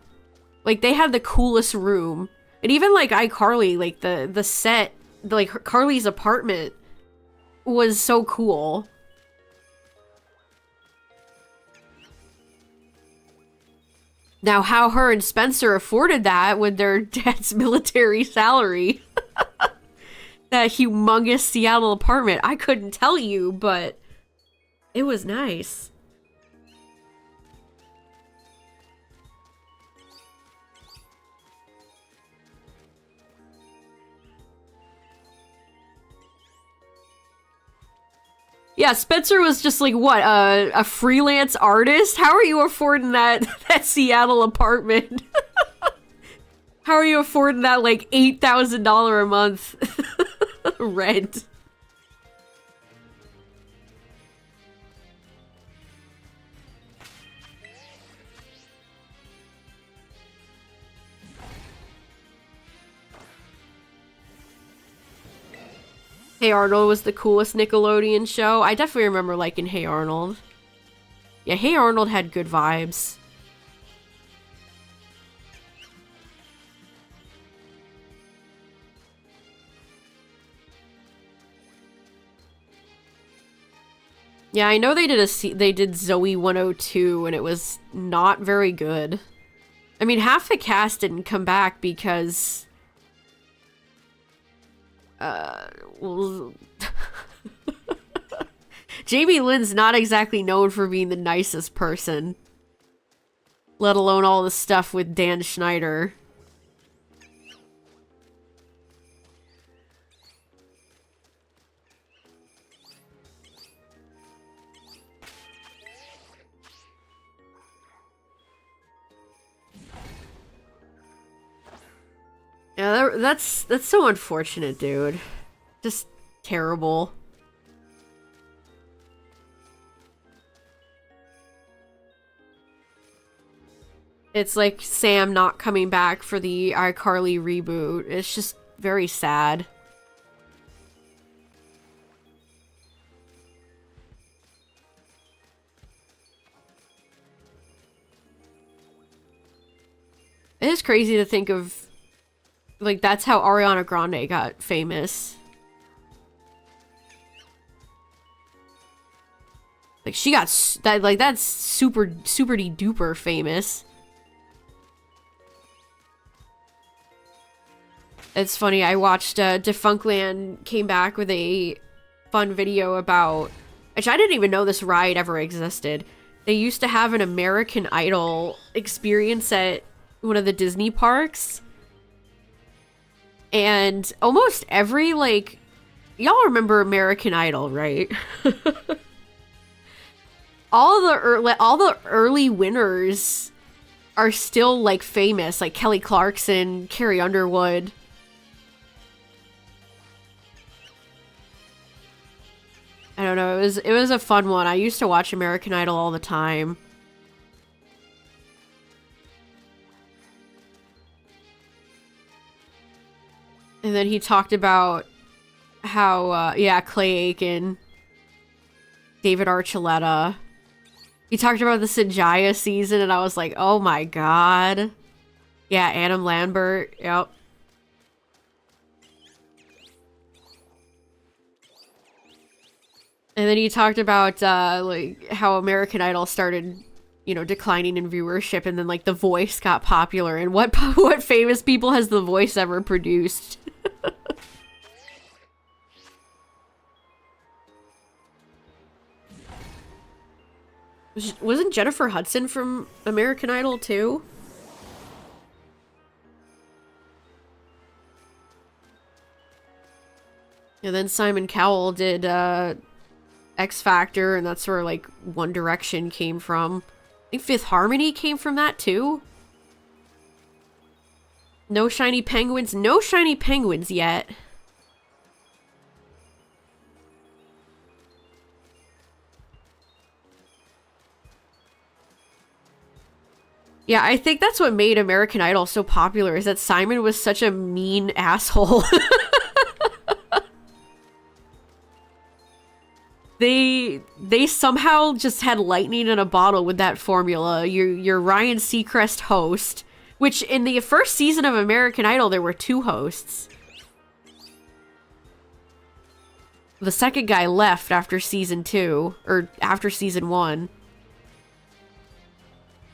Like, they had the coolest room. And even, like, iCarly, like, the set, like, Carly's apartment was so cool. Now, how her and Spencer afforded that with their dad's military salary. That humongous Seattle apartment, I couldn't tell you, but it was nice. Yeah, Spencer was just like, what, a freelance artist? How are you affording that Seattle apartment? How are you affording that, like, $8,000 a month rent? Hey Arnold was the coolest Nickelodeon show. I definitely remember liking Hey Arnold. Yeah, Hey Arnold had good vibes. Yeah, I know they did Zoe 102 and it was not very good. I mean, half the cast didn't come back because well, Jamie Lynn's not exactly known for being the nicest person. Let alone all the stuff with Dan Schneider. Yeah, that's so unfortunate, dude. Just terrible. It's like Sam not coming back for the iCarly reboot. It's just very sad. It is crazy to think of, like, that's how Ariana Grande got famous. Like, she got that's super duper famous. It's funny, I watched Defunctland came back with a fun video about, which I didn't even know this ride ever existed. They used to have an American Idol experience at one of the Disney parks. And almost every, like, y'all remember American Idol, right? all the early winners are still, like, famous, like Kelly Clarkson, Carrie Underwood. I don't know, it was a fun one. I used to watch American Idol all the time. And then he talked about how, yeah, Clay Aiken, David Archuleta. He talked about the Sanjaya season, and I was like, oh my god. Yeah, Adam Lambert, yep. And then he talked about, like, how American Idol started, you know, declining in viewership, and then, like, The Voice got popular, and what famous people has The Voice ever produced? Wasn't Jennifer Hudson from American Idol, too? And then Simon Cowell did, X Factor, and that's where, like, One Direction came from. think Fifth Harmony came from that too. No shiny penguins. No shiny penguins yet. Yeah, I think that's what made American Idol so popular, is that Simon was such a mean asshole. They somehow just had lightning in a bottle with that formula. Your Ryan Seacrest host, which in the first season of American Idol, there were 2 hosts. The second guy left after season 2, or after season 1.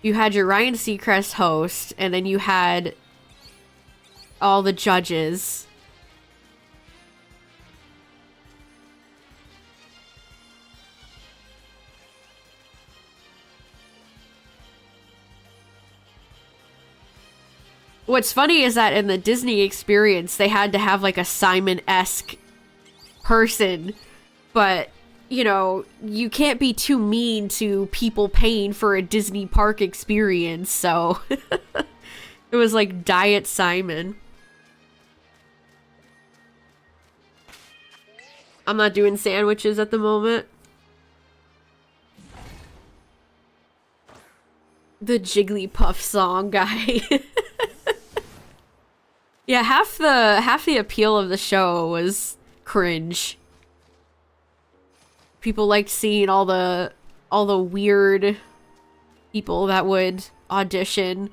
You had your Ryan Seacrest host, and then you had all the judges. What's funny is that in the Disney experience, they had to have like a Simon-esque person, but you know, you can't be too mean to people paying for a Disney park experience, so it was like Diet Simon. I'm not doing sandwiches at the moment. The Jigglypuff song guy. Yeah, half the appeal of the show was cringe. People liked seeing all the weird people that would audition.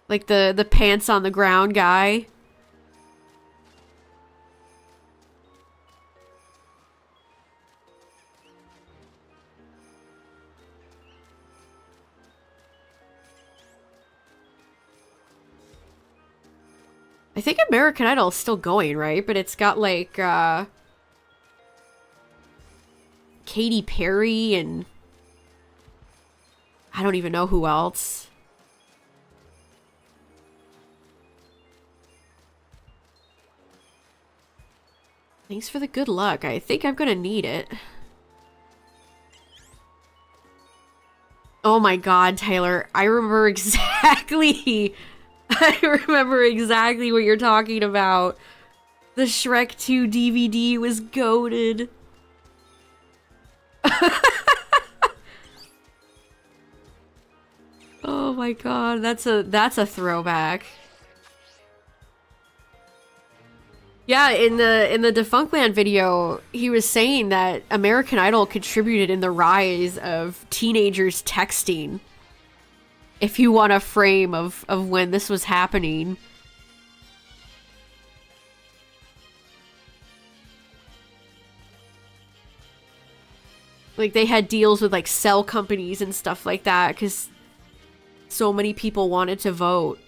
Like the pants on the ground guy. I think American Idol is still going, right? But it's got like Katy Perry and I don't even know who else. Thanks for the good luck. I think I'm gonna need it. Oh my god, Taylor. I remember exactly... I remember exactly what you're talking about. The Shrek 2 DVD was goated. Oh my god, that's a throwback. Yeah, in the Defunctland video, he was saying that American Idol contributed in the rise of teenagers texting. If you want a frame of when this was happening. Like, they had deals with, like, cell companies and stuff like that, because so many people wanted to vote.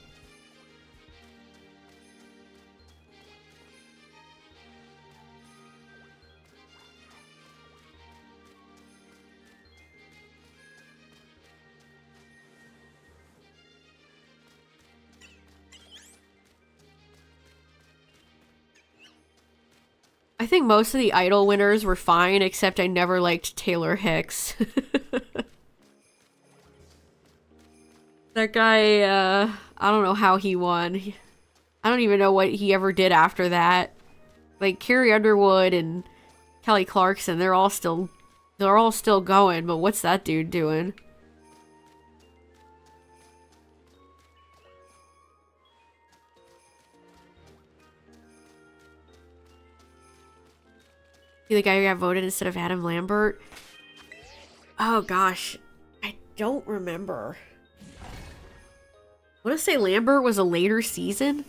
I think most of the Idol winners were fine, except I never liked Taylor Hicks. That guy, I don't know how he won. I don't even know what he ever did after that. Like, Carrie Underwood and Kelly Clarkson, they're all still going, but what's that dude doing? The guy who got voted instead of Adam Lambert? Oh gosh, I don't remember. I want to say Lambert was a later season.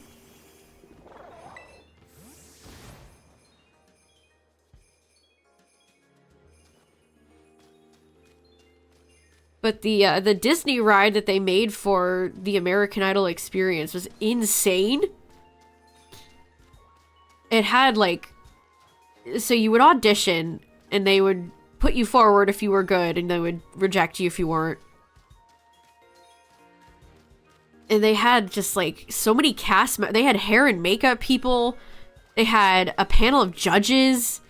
But the Disney ride that they made for the American Idol experience was insane. It had like... So you would audition, and they would put you forward if you were good, and they would reject you if you weren't. And they had just, like, so many they had hair and makeup people. They had a panel of judges.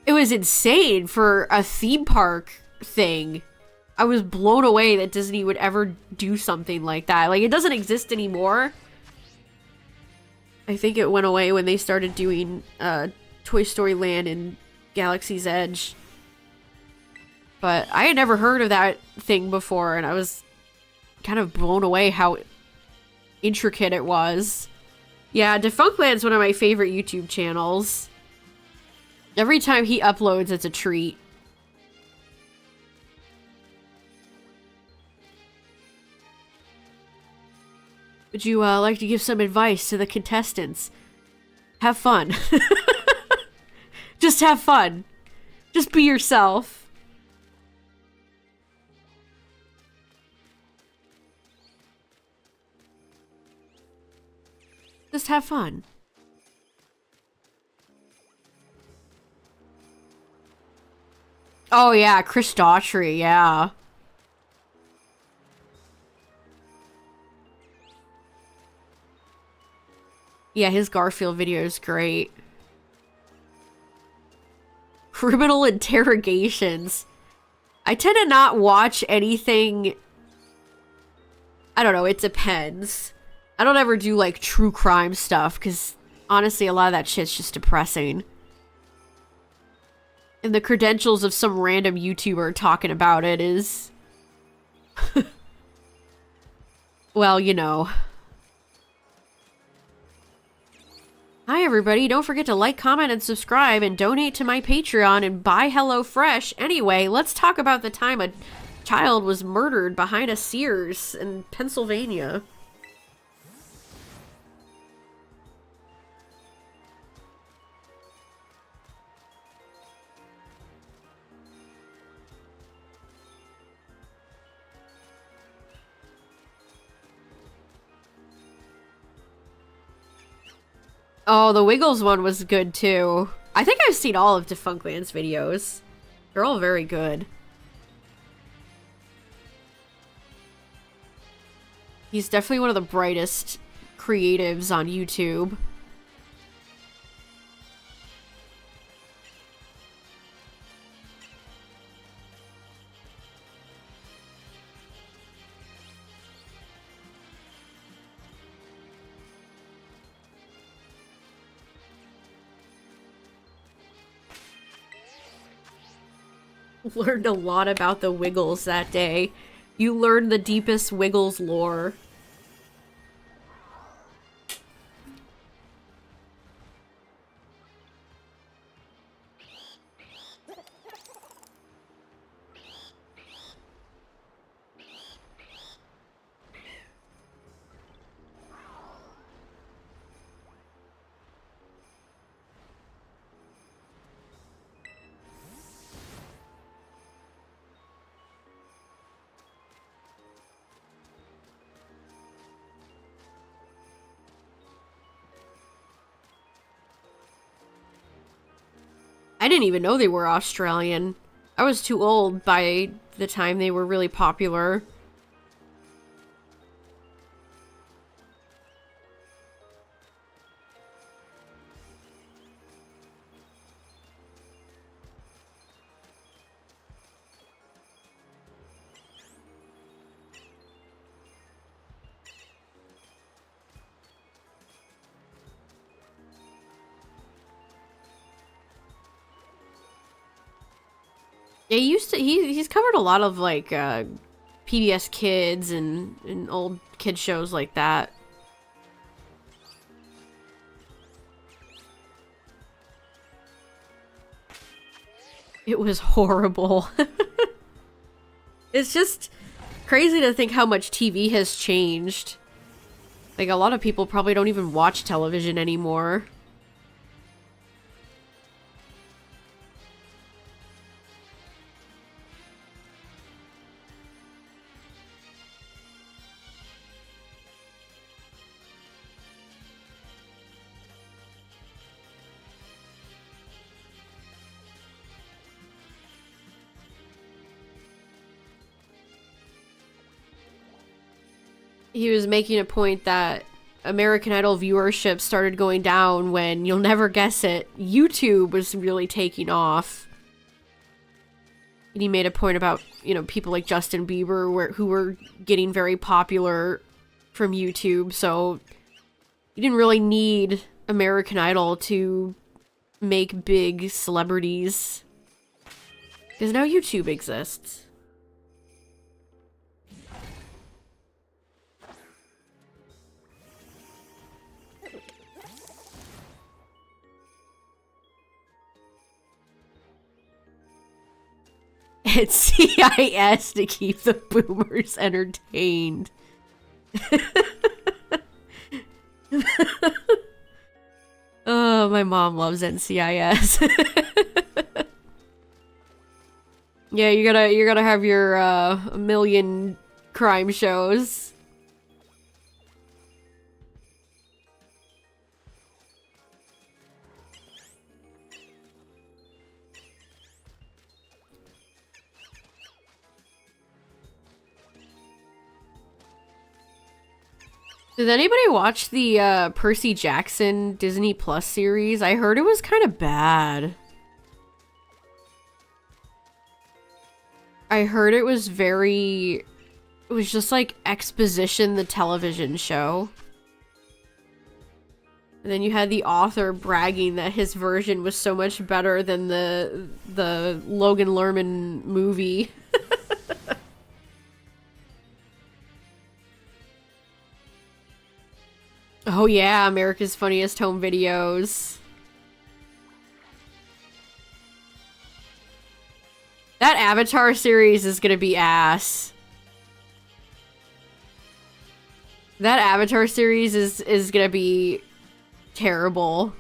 It was insane for a theme park thing. I was blown away that Disney would ever do something like that. Like, it doesn't exist anymore. I think it went away when they started doing Toy Story Land and Galaxy's Edge. But I had never heard of that thing before, and I was kind of blown away how intricate it was. Yeah, Defunctland's one of my favorite YouTube channels. Every time he uploads, it's a treat. Would you like to give some advice to the contestants? Have fun. Just have fun. Just be yourself. Just have fun. Oh yeah, Chris Daughtry, yeah. Yeah, his Garfield video is great. Criminal interrogations. I tend to not watch anything. I don't know, it depends. I don't ever do like true crime stuff because honestly, a lot of that shit's just depressing. And the credentials of some random YouTuber talking about it is... well, you know. Hi everybody, don't forget to like, comment, and subscribe, and donate to my Patreon, and buy HelloFresh. Anyway, let's talk about the time a child was murdered behind a Sears in Pennsylvania. Oh, the Wiggles one was good too. I think I've seen all of Defunctland's videos. They're all very good. He's definitely one of the brightest creatives on YouTube. Learned a lot about the Wiggles that day. You learned the deepest Wiggles lore. I didn't even know they were Australian. I was too old by the time they were really popular. Yeah, he's covered a lot of like PBS Kids and old kid shows like that. It was horrible. It's just crazy to think how much TV has changed. Like, a lot of people probably don't even watch television anymore. He was making a point that American Idol viewership started going down when, you'll never guess it, YouTube was really taking off. And he made a point about, you know, people like Justin Bieber who were getting very popular from YouTube, so you didn't really need American Idol to make big celebrities. Because now YouTube exists. It's CIS to keep the boomers entertained. Oh, my mom loves NCIS. Yeah, you're gonna have your a million crime shows. Did anybody watch the Percy Jackson Disney Plus series? I heard it was kind of bad. I heard it was very... It was just like Exposition, the television show. And then you had the author bragging that his version was so much better than the Logan Lerman movie. Oh yeah, America's Funniest Home Videos. That Avatar series is gonna be ass. That Avatar series is gonna be terrible.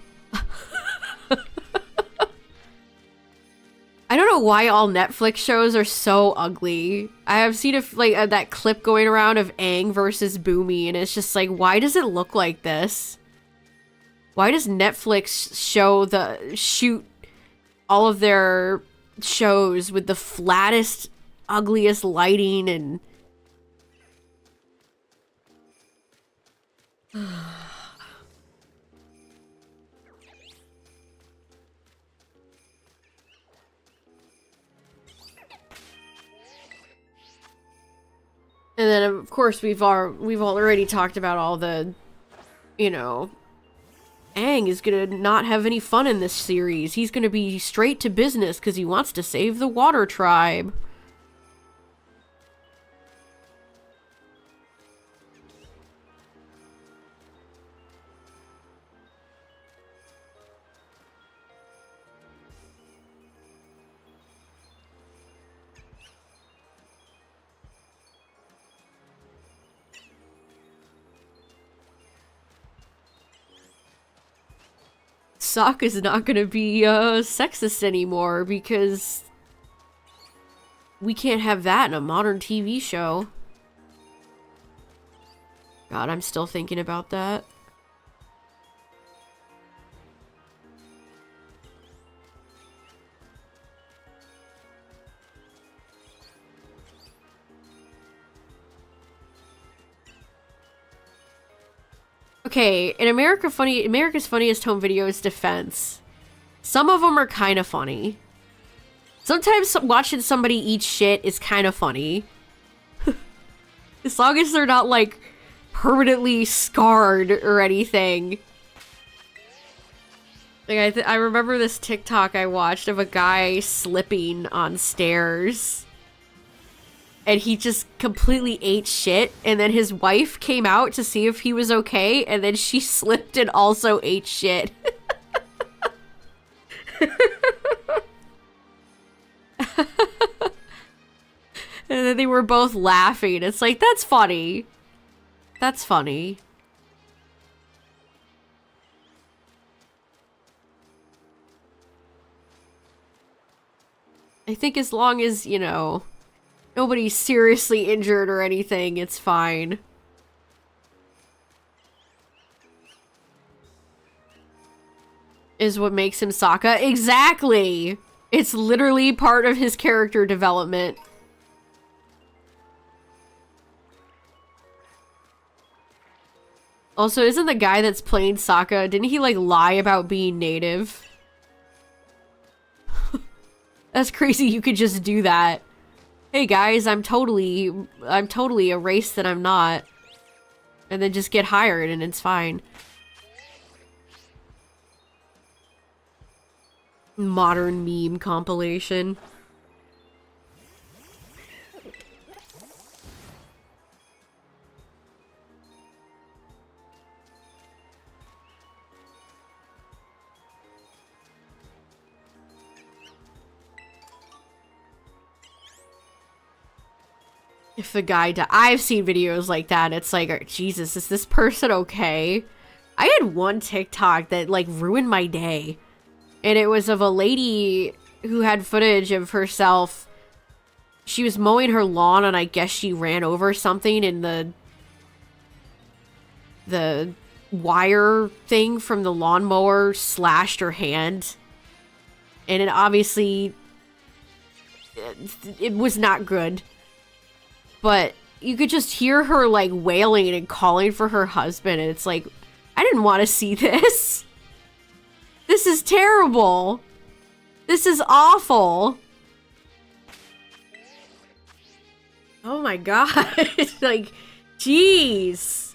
I don't know why all Netflix shows are so ugly. I have seen that clip going around of Aang versus Boomy, and it's just like, why does it look like this? Why does Netflix shoot all of their shows with the flattest, ugliest lighting and... And then, of course, we've already talked about all the, you know, Aang is gonna not have any fun in this series. He's gonna be straight to business because he wants to save the Water Tribe. Sokka's not gonna be sexist anymore because we can't have that in a modern TV show. God, I'm still thinking about that. Okay, in America's Funniest Home Videos defense, some of them are kind of funny. Sometimes watching somebody eat shit is kind of funny. As long as they're not, like, permanently scarred or anything. Like, I remember this TikTok I watched of a guy slipping on stairs. And he just completely ate shit, and then his wife came out to see if he was okay, and then she slipped and also ate shit. And then they were both laughing. It's like, that's funny. That's funny. I think as long as, you know, nobody's seriously injured or anything, it's fine. Is what makes him Sokka? Exactly! It's literally part of his character development. Also, isn't the guy that's playing Sokka, didn't he, like, lie about being native? That's crazy you could just do that. Hey guys, I'm totally a race that I'm not. And then just get hired and it's fine. Modern meme compilation. If the guy I've seen videos like that, it's like, Jesus, is this person okay? I had one TikTok that, like, ruined my day. And it was of a lady who had footage of herself. She was mowing her lawn and I guess she ran over something and the wire thing from the lawnmower slashed her hand. And it obviously, it was not good. But you could just hear her, like, wailing and calling for her husband. And it's like, I didn't want to see this. This is terrible. This is awful. Oh my god. Like, jeez.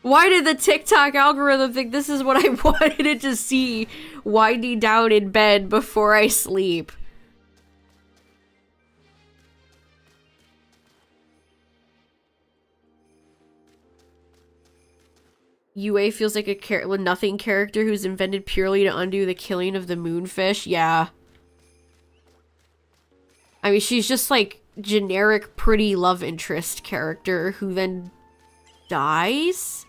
Why did the TikTok algorithm think this is what I wanted it to see winding down in bed before I sleep? UA feels like a nothing character who's invented purely to undo the killing of the moonfish. Yeah. I mean, she's just like generic pretty love interest character who then dies.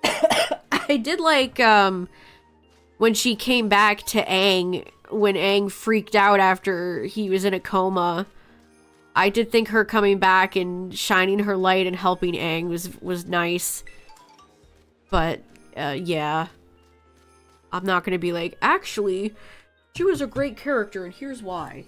I did like when she came back to Aang, when Aang freaked out after he was in a coma. I did think her coming back and shining her light and helping Aang was nice. But, yeah. I'm not gonna be like, actually, she was a great character and here's why.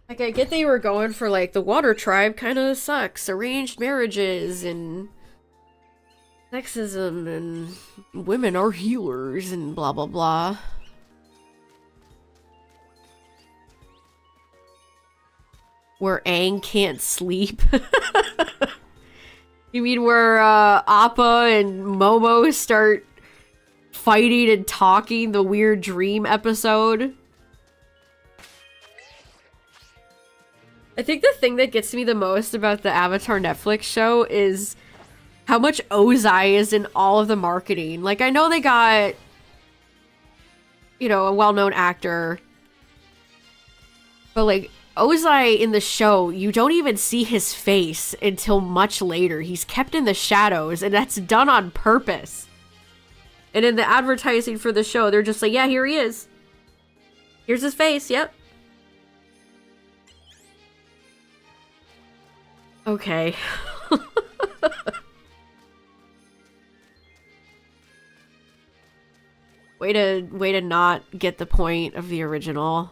Like, I get they were going for, like, the water tribe kinda sucks. Arranged marriages and sexism and women are healers and blah blah blah. Where Aang can't sleep. You mean where Appa and Momo start fighting and talking, the weird dream episode? I think the thing that gets me the most about the Avatar Netflix show is how much Ozai is in all of the marketing. Like, I know they got, you know, a well-known actor, but like, Ozai in the show, you don't even see his face until much later. He's kept in the shadows, and that's done on purpose. And in the advertising for the show, they're just like, yeah, here he is. Here's his face, yep. Okay. Way to not get the point of the original.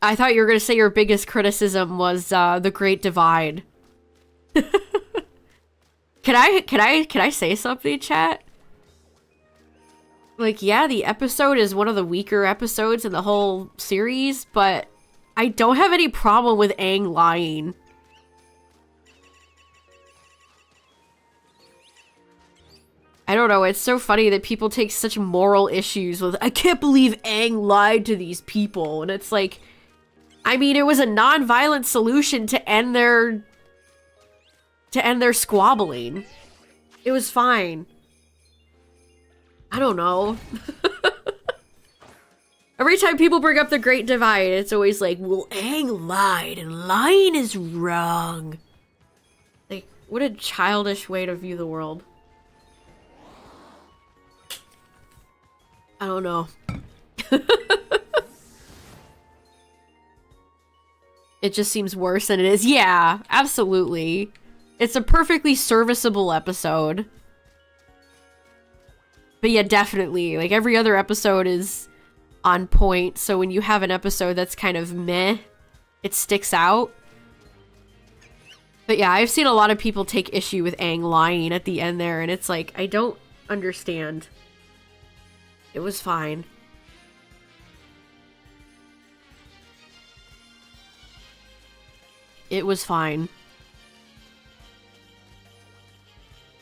I thought you were gonna say your biggest criticism was the Great Divide. Can I say something, chat? Like, yeah, the episode is one of the weaker episodes in the whole series, but I don't have any problem with Aang lying. I don't know, it's so funny that people take such moral issues with, I can't believe Aang lied to these people, and it's like, I mean, it was a non-violent solution to end their squabbling. It was fine. I don't know. Every time people bring up the Great Divide, it's always like, well, Aang lied, and lying is wrong. Like, what a childish way to view the world. I don't know. It just seems worse than it is. Yeah, absolutely. It's a perfectly serviceable episode. But yeah, definitely. Like, every other episode is on point, so when you have an episode that's kind of meh, it sticks out. But yeah, I've seen a lot of people take issue with Aang lying at the end there, and it's like, I don't understand. It was fine. It was fine.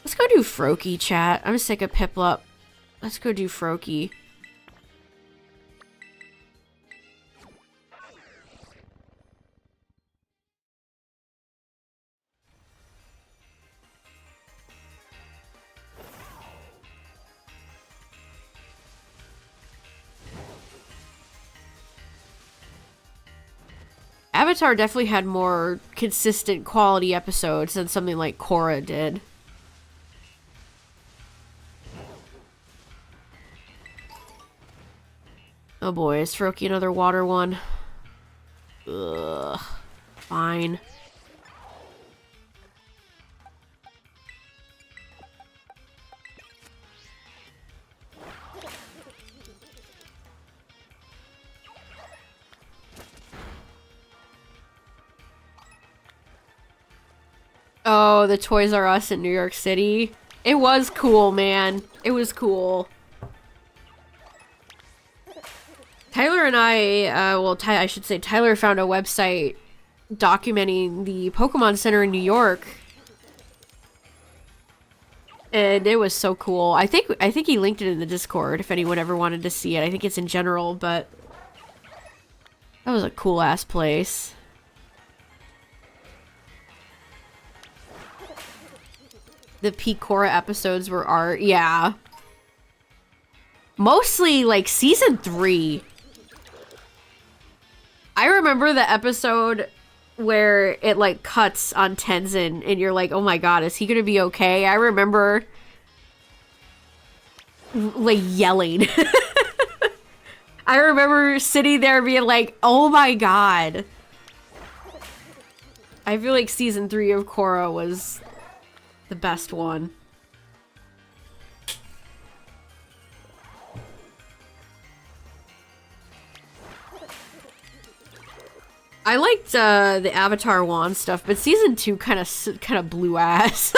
Let's go do Froakie, chat. I'm sick of Piplup. Let's go do Froakie. Avatar definitely had more consistent quality episodes than something like Korra did. Oh boy, is Froakie another water one? Ugh. Fine. Oh, the Toys R Us in New York City. It was cool, man. It was cool. Tyler and I, I should say Tyler found a website documenting the Pokemon Center in New York. And it was so cool. I think he linked it in the Discord if anyone ever wanted to see it. I think it's in general, but that was a cool ass place. The peak Korra episodes were art. Yeah. Mostly, like, season 3. I remember the episode where it, like, cuts on Tenzin, and you're like, oh my god, is he gonna be okay? I remember, like, yelling. I remember sitting there being like, oh my god. I feel like season 3 of Korra was the best one. I liked the Avatar wand stuff, but season 2 kind of blew ass.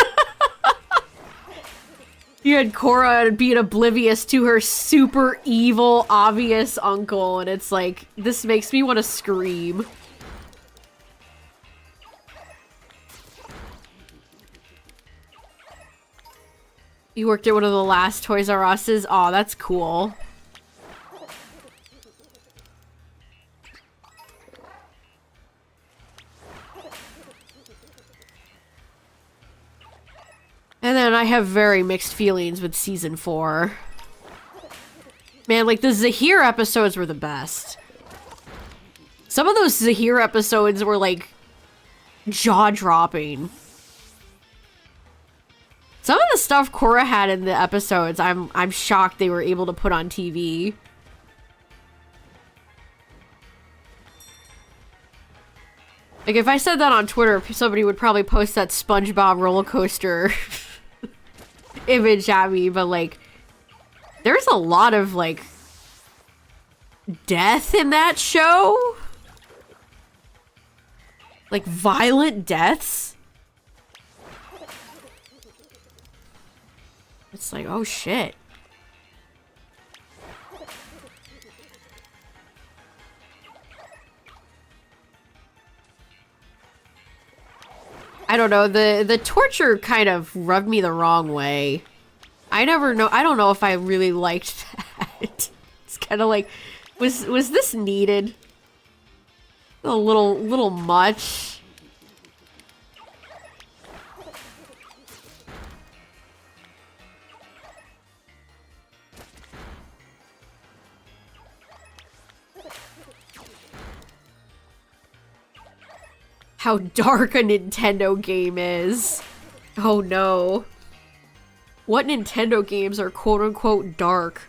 You had Korra being oblivious to her super evil, obvious uncle, and it's like, this makes me want to scream. You worked at one of the last Toys R Us's? Aw, that's cool. And then I have very mixed feelings with season 4. Man, like, the Zahir episodes were the best. Some of those Zahir episodes were, like, jaw-dropping. Some of the stuff Korra had in the episodes, I'm shocked they were able to put on TV. Like, if I said that on Twitter, somebody would probably post that SpongeBob roller coaster image at me, but, like, there's a lot of, like, death in that show. Like, violent deaths. It's like, oh shit. I don't know, the torture kind of rubbed me the wrong way. I don't know if I really liked that. It's kind of like, was this needed? A little much. How dark a Nintendo game is. Oh no. What Nintendo games are quote-unquote dark?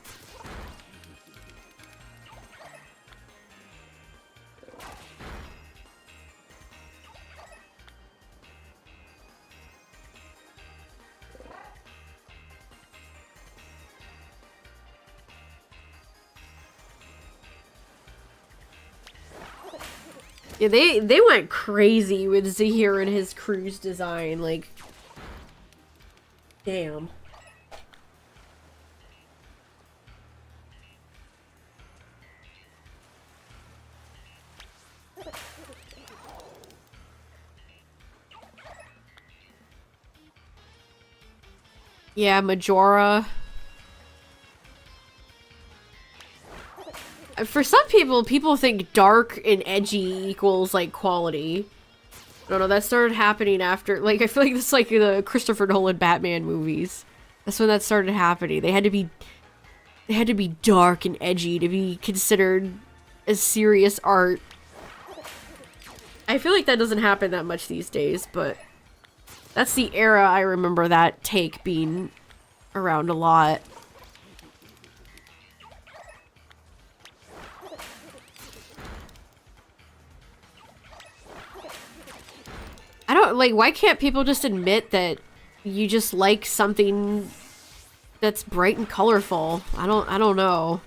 Yeah, they went crazy with Zahir and his cruise design, like, damn. Yeah, Majora. For some people, people think dark and edgy equals, like, quality. I don't know, that started happening after, like, I feel like this is like the Christopher Nolan Batman movies. That's when that started happening. They had to be dark and edgy to be considered as serious art. I feel like that doesn't happen that much these days, but that's the era I remember that take being around a lot. I don't, like, why can't people just admit that you just like something that's bright and colorful? I don't know.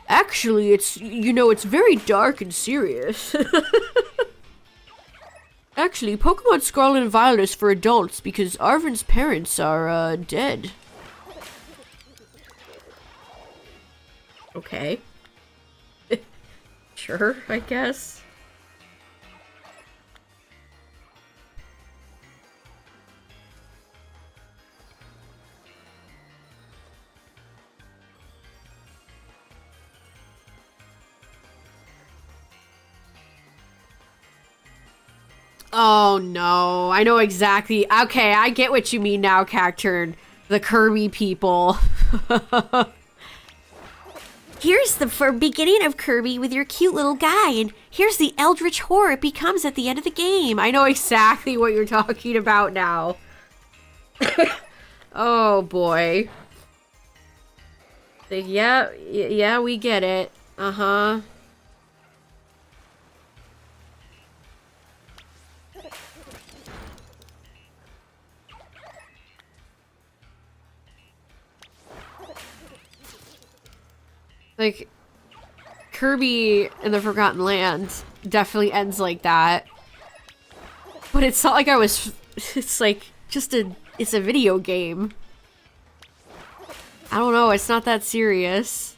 Actually, it's, you know, it's very dark and serious. Actually, Pokemon Scarlet and Violet is for adults because Arven's parents are, dead. Okay. Sure, I guess. Oh no, I know exactly. Okay, I get what you mean now, Cacturn. The Kirby people. Here's the beginning of Kirby with your cute little guy, and here's the eldritch horror it becomes at the end of the game. I know exactly what you're talking about now. Oh boy. Yeah, yeah, we get it. Uh-huh. Like, Kirby in the Forgotten Land definitely ends like that. But it's not like I was... It's like, just a... It's a video game. I don't know, it's not that serious.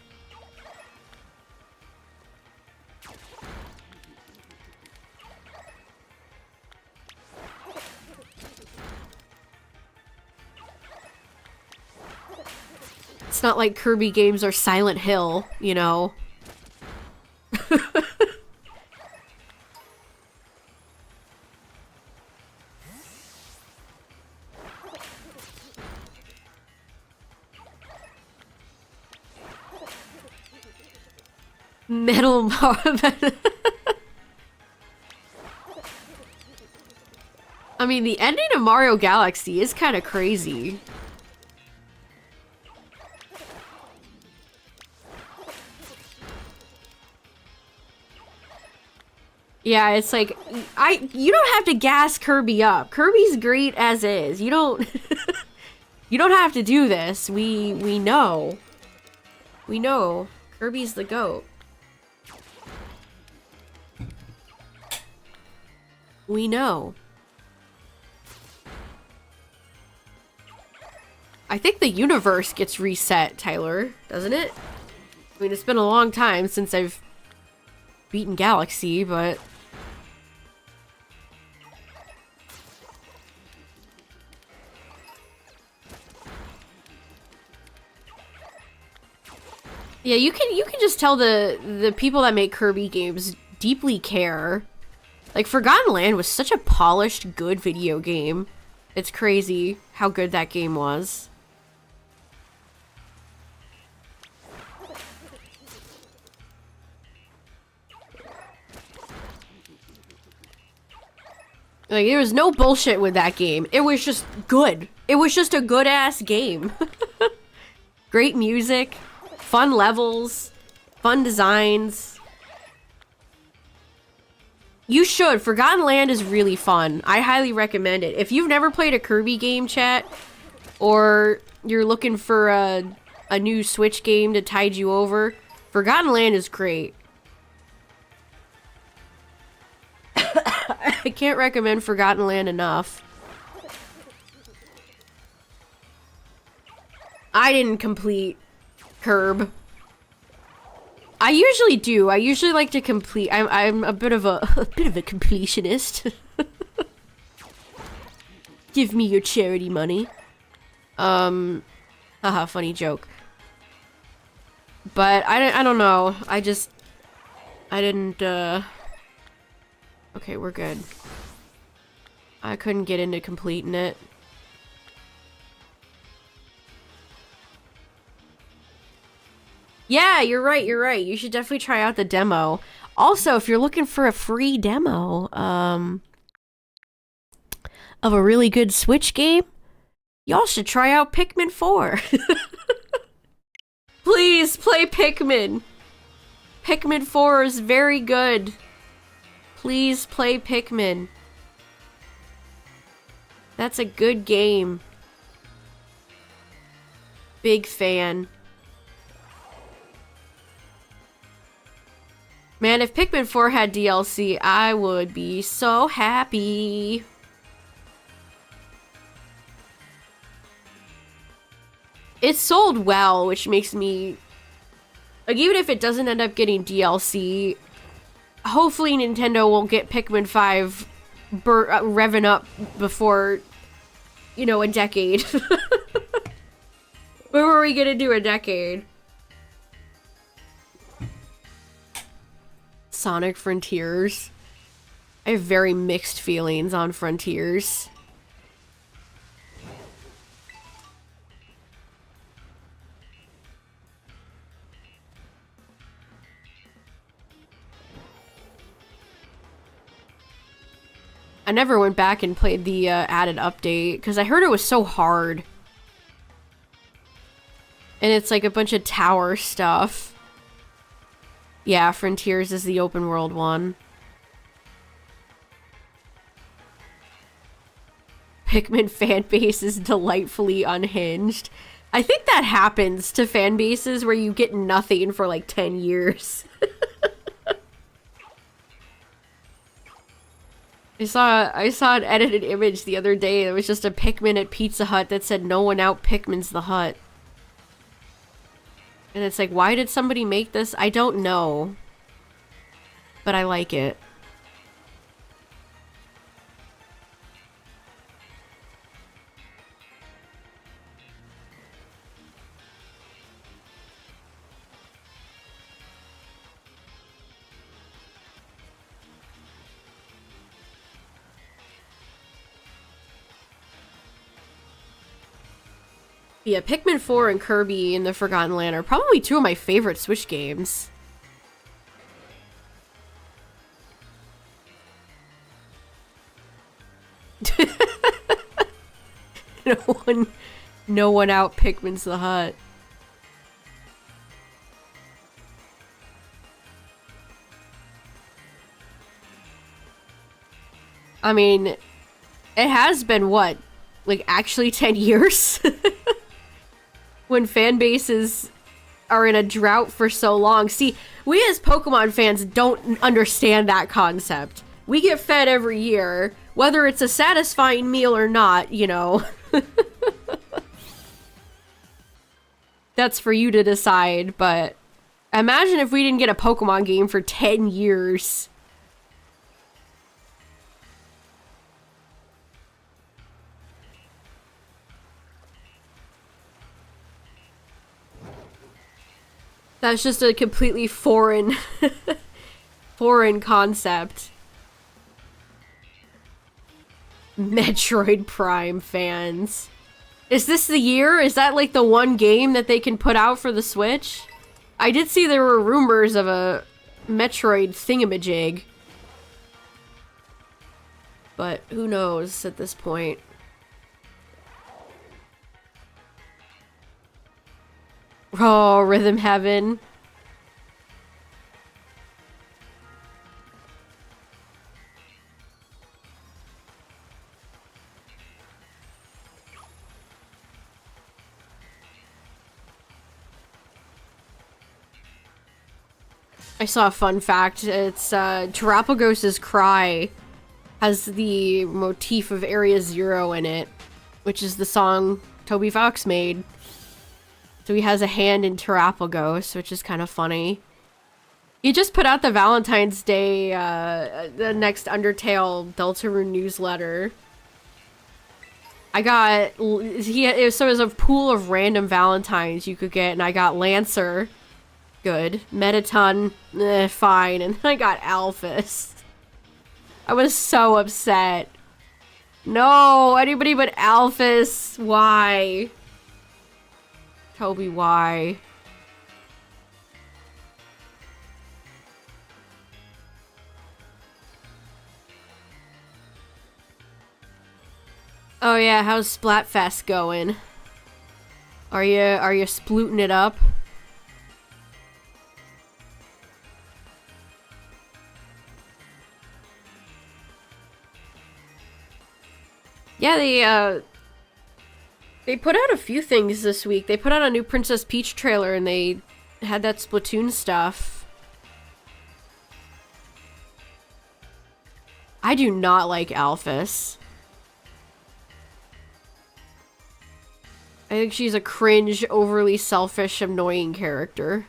It's not like Kirby games are Silent Hill, you know? Metal I mean, the ending of Mario Galaxy is kind of crazy. Yeah, it's like, you don't have to gas Kirby up. Kirby's great as is. You don't, you don't have to do this. We know. We know. Kirby's the GOAT. We know. I think the universe gets reset, Tyler, doesn't it? I mean, it's been a long time since I've beaten Galaxy, but... Yeah, you can just tell the people that make Kirby games deeply care. Like, Forgotten Land was such a polished, good video game. It's crazy how good that game was. Like, there was no bullshit with that game. It was just good. It was just a good-ass game. Great music, fun levels, fun designs. You should. Forgotten Land is really fun. I highly recommend it. If you've never played a Kirby game, chat, or you're looking for a new Switch game to tide you over, Forgotten Land is great. I can't recommend Forgotten Land enough. I didn't complete Curb. I usually do. I usually like to complete. I'm a bit of a completionist. Give me your charity money. Haha, funny joke. But I don't know. I didn't okay, we're good. I couldn't get into completing it. Yeah, you're right, you're right. You should definitely try out the demo. Also, if you're looking for a free demo, of a really good Switch game, y'all should try out Pikmin 4. Please play Pikmin. Pikmin 4 is very good. Please play Pikmin. That's a good game. Big fan. Man, if Pikmin 4 had DLC, I would be so happy. It sold well, which makes me... Like, even if it doesn't end up getting DLC, hopefully Nintendo will get Pikmin 5 revving up before, you know, a decade. When were we gonna do a decade? Sonic Frontiers. I have very mixed feelings on Frontiers. I never went back and played the added update because I heard it was so hard. And it's like a bunch of tower stuff. Yeah, Frontiers is the open world one. Pikmin fan base is delightfully unhinged. I think that happens to fan bases where you get nothing for like 10 years. I saw an edited image the other day. It was just a Pikmin at Pizza Hut that said no one out Pikmins the Hut. And it's like, why did somebody make this? I don't know. But I like it. Yeah, Pikmin 4 and Kirby in the Forgotten Land are probably two of my favorite Switch games. No one out Pikmin's the Hut. I mean, it has been what? Like actually 10 years? When fan bases are in a drought for so long. See, we as Pokemon fans don't understand that concept. We get fed every year, whether it's a satisfying meal or not, you know. That's for you to decide, but imagine if we didn't get a Pokemon game for 10 years. That's just a completely foreign concept. Metroid Prime fans. Is this the year? Is that like the one game that they can put out for the Switch? I did see there were rumors of a Metroid thingamajig. But who knows at this point. Oh, Rhythm Heaven. I saw a fun fact. It's Terapagos's Cry has the motif of Area Zero in it, which is the song Toby Fox made. So he has a hand in Terapagos, which is kind of funny. He just put out the Valentine's Day, the next Undertale Deltarune newsletter. I got, so it was a pool of random Valentines you could get, and I got Lancer, good. Metaton, fine, and then I got Alphys. I was so upset. No, anybody but Alphys, why? Toby, why? Oh yeah, how's Splatfest going? Are you splooting it up? Yeah, they put out a few things this week. They put out a new Princess Peach trailer and they had that Splatoon stuff. I do not like Alphys. I think she's a cringe, overly selfish, annoying character.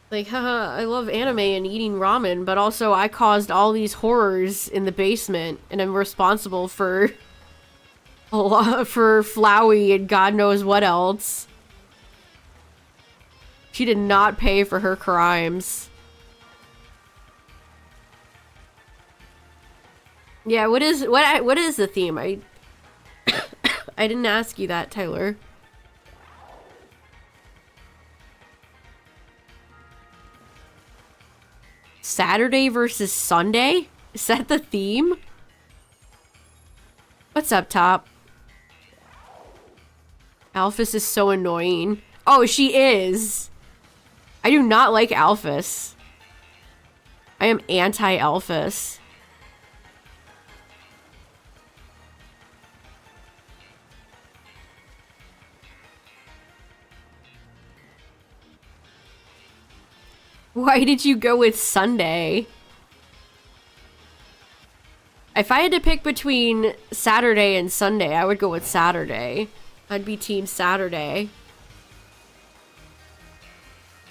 Like, haha, I love anime and eating ramen, but also I caused all these horrors in the basement, and I'm responsible for a lot, for Flowey and God knows what else. She did not pay for her crimes. Yeah, what is the theme? I I didn't ask you that, Tyler. Saturday versus Sunday? Is that the theme? What's up, Top? Alphys is so annoying. Oh, she is. I do not like Alphys. I am anti-Alphys. Why did you go with Sunday? If I had to pick between Saturday and Sunday, I would go with Saturday. I'd be team Saturday.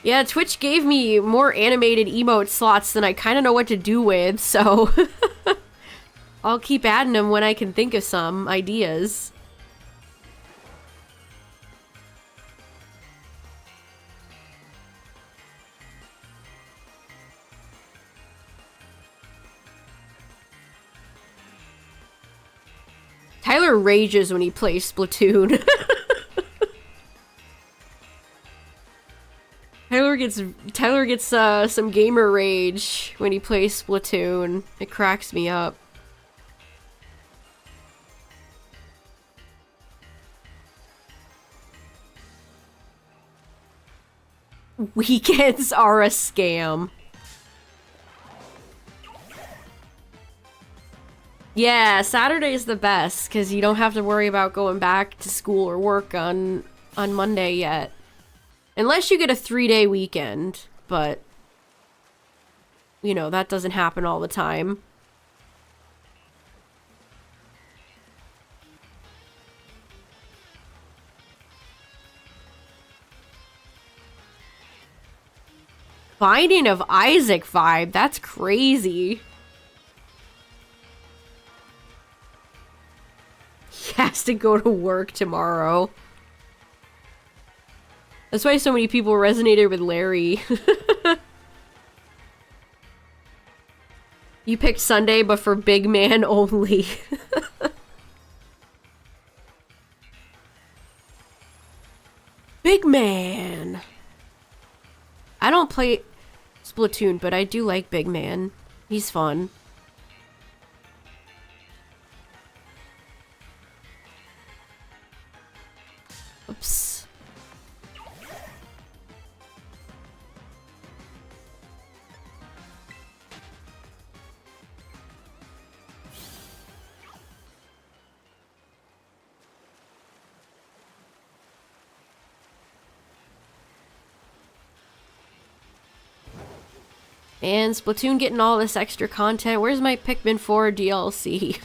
Yeah, Twitch gave me more animated emote slots than I kind of know what to do with, so I'll keep adding them when I can think of some ideas. Tyler rages when he plays Splatoon. Tyler gets some gamer rage when he plays Splatoon. It cracks me up. Weekends are a scam. Yeah, Saturday's the best because you don't have to worry about going back to school or work on Monday yet. Unless you get a 3-day weekend, but you know, that doesn't happen all the time. Binding of Isaac vibe, that's crazy. He has to go to work tomorrow. That's why so many people resonated with Larry. You picked Sunday, but for big man only. Big man. I don't play Splatoon, but I do like Big Man. He's fun. Oops. And Splatoon getting all this extra content. Where's my Pikmin 4 DLC?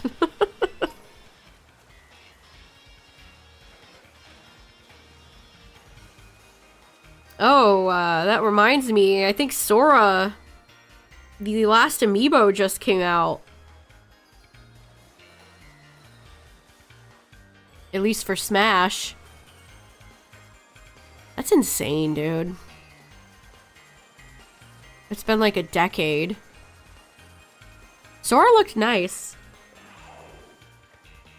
Oh, that reminds me. I think Sora, the last amiibo just came out. At least for Smash. That's insane, dude. It's been like a decade. Sora looked nice.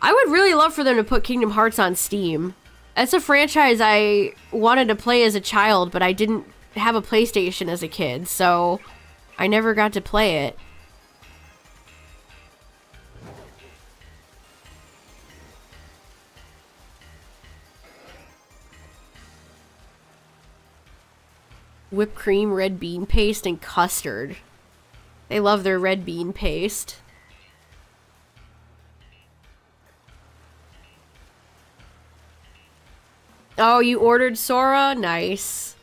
I would really love for them to put Kingdom Hearts on Steam. That's a franchise I wanted to play as a child, but I didn't have a PlayStation as a kid, so I never got to play it. Whipped cream, red bean paste, and custard. They love their red bean paste. Oh, you ordered Sora? Nice.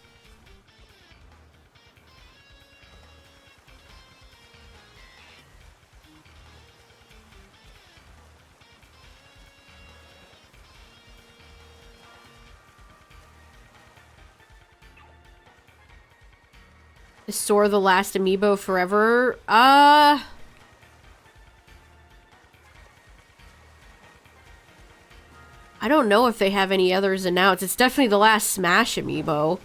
Is Sora the last amiibo forever? I don't know if they have any others announced. It's definitely the last Smash amiibo.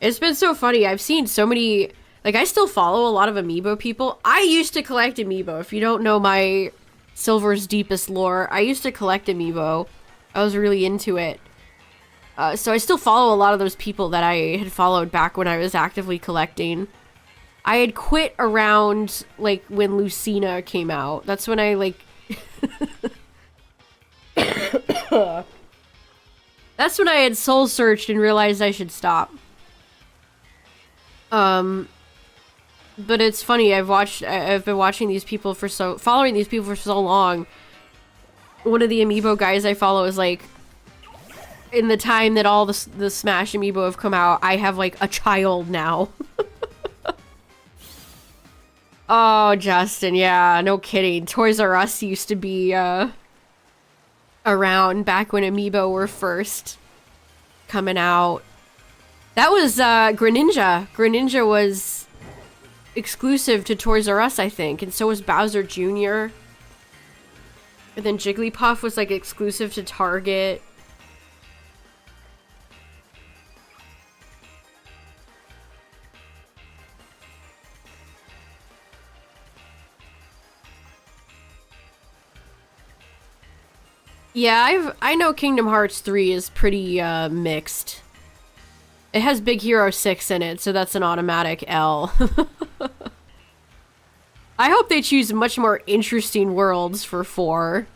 It's been so funny. I've seen so many... Like, I still follow a lot of amiibo people. I used to collect amiibo. If you don't know my Silver's deepest lore, I used to collect amiibo. I was really into it. So I still follow a lot of those people that I had followed back when I was actively collecting. I had quit around, like, when Lucina came out. That's when I, like... That's when I had soul searched and realized I should stop. But it's funny, I've been watching these people following these people for so long. One of the amiibo guys I follow is like, in the time that all the Smash amiibo have come out, I have like a child now. Oh, Justin, yeah, no kidding. Toys R Us used to be, around back when amiibo were first coming out. That was, Greninja. Greninja was exclusive to Toys R Us, I think, and so was Bowser Jr. And then Jigglypuff was, like, exclusive to Target. Yeah, I know Kingdom Hearts 3 is pretty, mixed. It has Big Hero 6 in it, so that's an automatic L. I hope they choose much more interesting worlds for 4.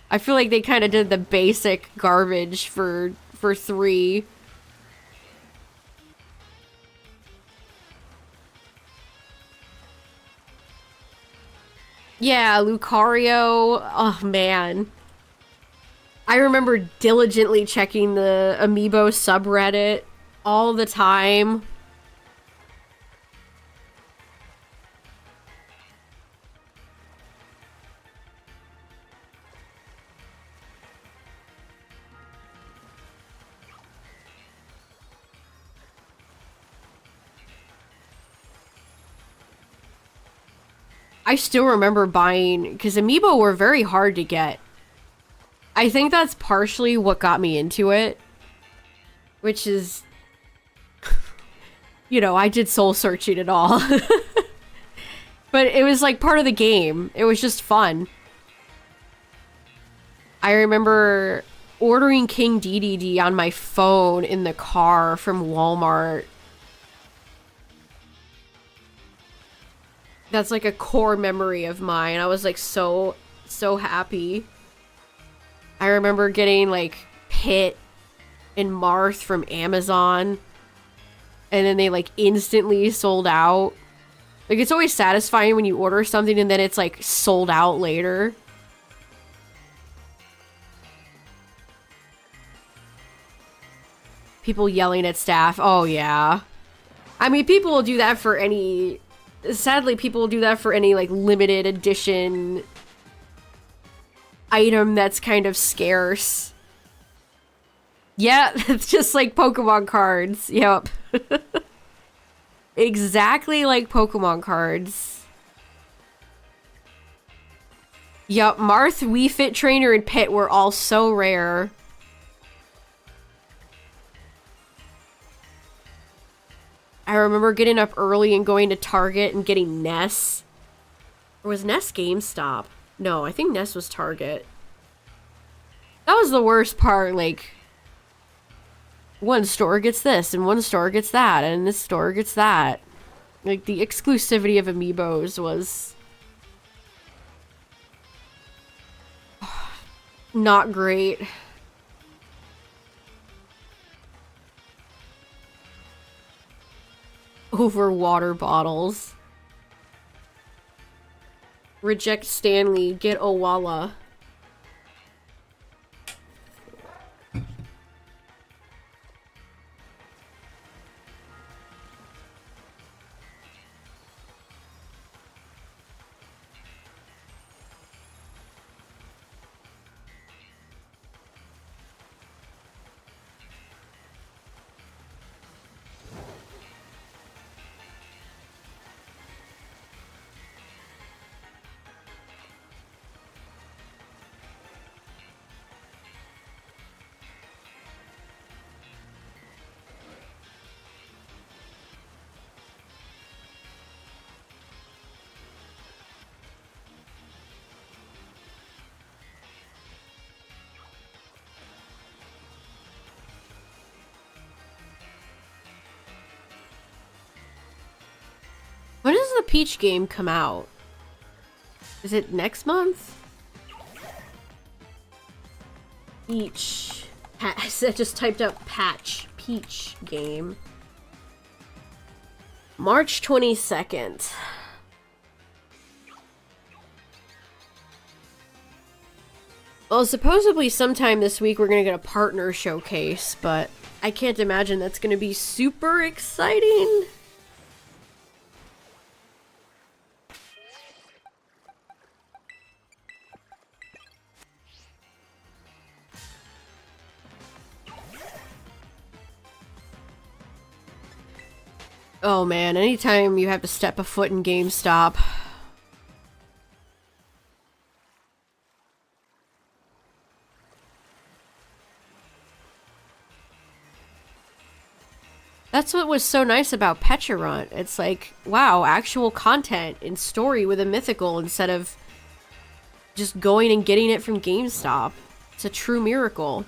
I feel like they kind of did the basic garbage for 3. Yeah, Lucario. Oh, man. I remember diligently checking the amiibo subreddit all the time. I still remember buying, because amiibo were very hard to get. I think that's partially what got me into it, which is, you know, I did soul searching and all. But it was like part of the game. It was just fun. I remember ordering King DDD on my phone in the car from Walmart. That's like a core memory of mine. I was like so happy. I remember getting like Pit and Marth from Amazon, and then they like instantly sold out. Like, it's always satisfying when you order something and then it's like sold out later. People yelling at staff. Oh yeah. I mean, people will do that for any... Sadly, people will do that for any, like, limited edition item that's kind of scarce. Yeah, it's just like Pokemon cards. Yep. Exactly like Pokemon cards. Yup, Marth, Wii Fit Trainer, and Pit were all so rare. I remember getting up early and going to Target and getting Ness. Or was Ness GameStop? No, I think Ness was Target. That was the worst part, like... One store gets this, and one store gets that, and this store gets that. Like, the exclusivity of Amiibos was... not great. Over water bottles. Reject Stanley, get Owala. When does the Peach game come out? Is it next month? Peach. I just typed up patch. Peach game. March 22nd. Well, supposedly sometime this week we're gonna get a partner showcase, but I can't imagine that's gonna be super exciting. Oh man, anytime you have to step a foot in GameStop. That's what was so nice about Pecharunt. It's like, wow, actual content and story with a mythical instead of just going and getting it from GameStop. It's a true miracle.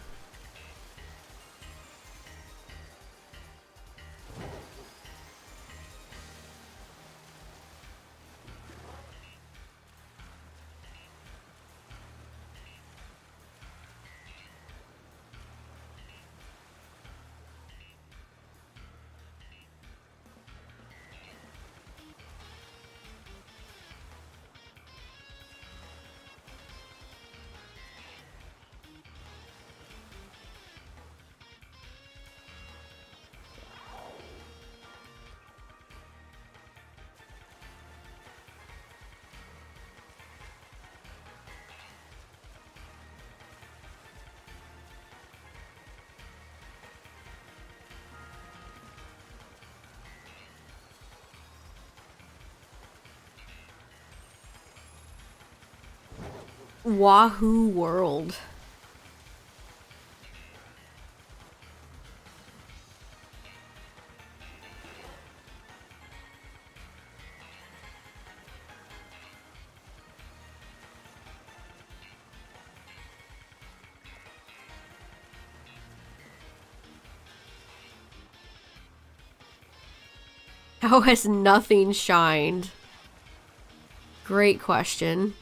Wahoo World. How has nothing shined? Great question.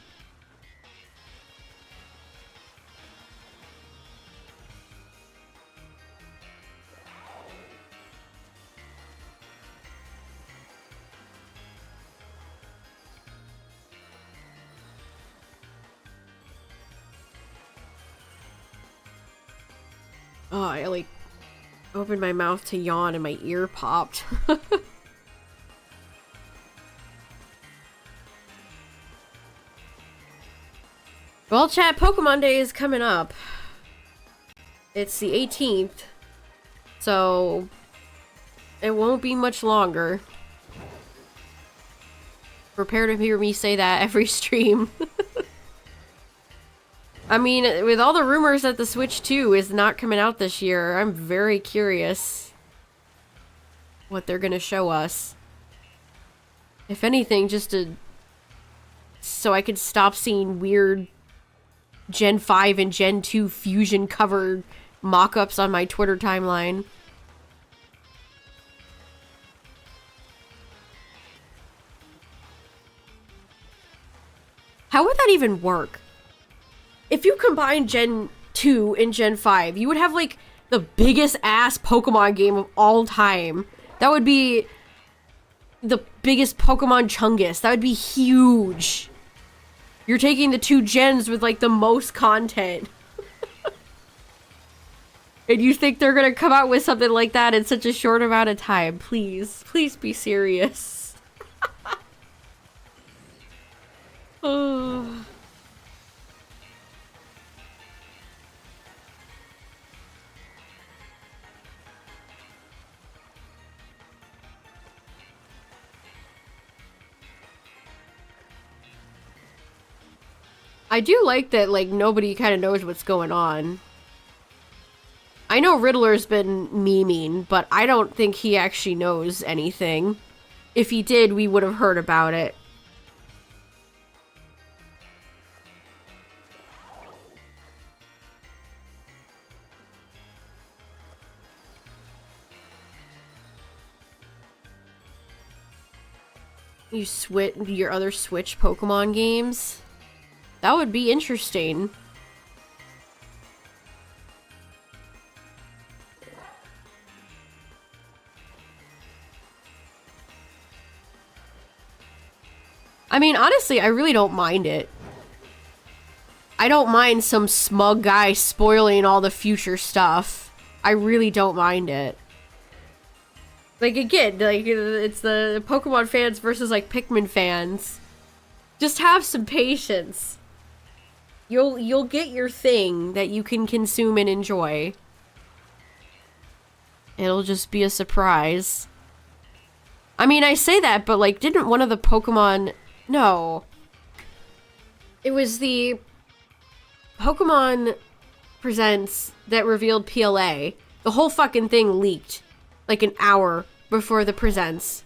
Oh, I like opened my mouth to yawn and my ear popped. Well, chat, Pokemon Day is coming up. It's the 18th, so it won't be much longer. Prepare to hear me say that every stream. I mean, with all the rumors that the Switch 2 is not coming out this year, I'm very curious what they're gonna show us. If anything, so I could stop seeing weird Gen 5 and Gen 2 fusion covered mock-ups on my Twitter timeline. How would that even work? If you combine Gen 2 and Gen 5, you would have, like, the biggest ass Pokemon game of all time. That would be the biggest Pokemon Chungus. That would be huge. You're taking the two gens with, like, the most content. And you think they're gonna come out with something like that in such a short amount of time? Please. Please be serious. Oh. I do like that, like, nobody kind of knows what's going on. I know Riddler's been memeing, but I don't think he actually knows anything. If he did, we would have heard about it. You switch your other Switch Pokemon games? That would be interesting. I mean, honestly, I really don't mind it. I don't mind some smug guy spoiling all the future stuff. I really don't mind it. Like, again, like, it's the Pokemon fans versus, like, Pikmin fans. Just have some patience. You'll get your thing that you can consume and enjoy. It'll just be a surprise. I mean, I say that, but, like, didn't one of the Pokemon... No. It was the Pokemon Presents that revealed PLA. The whole fucking thing leaked. Like, an hour before the Presents.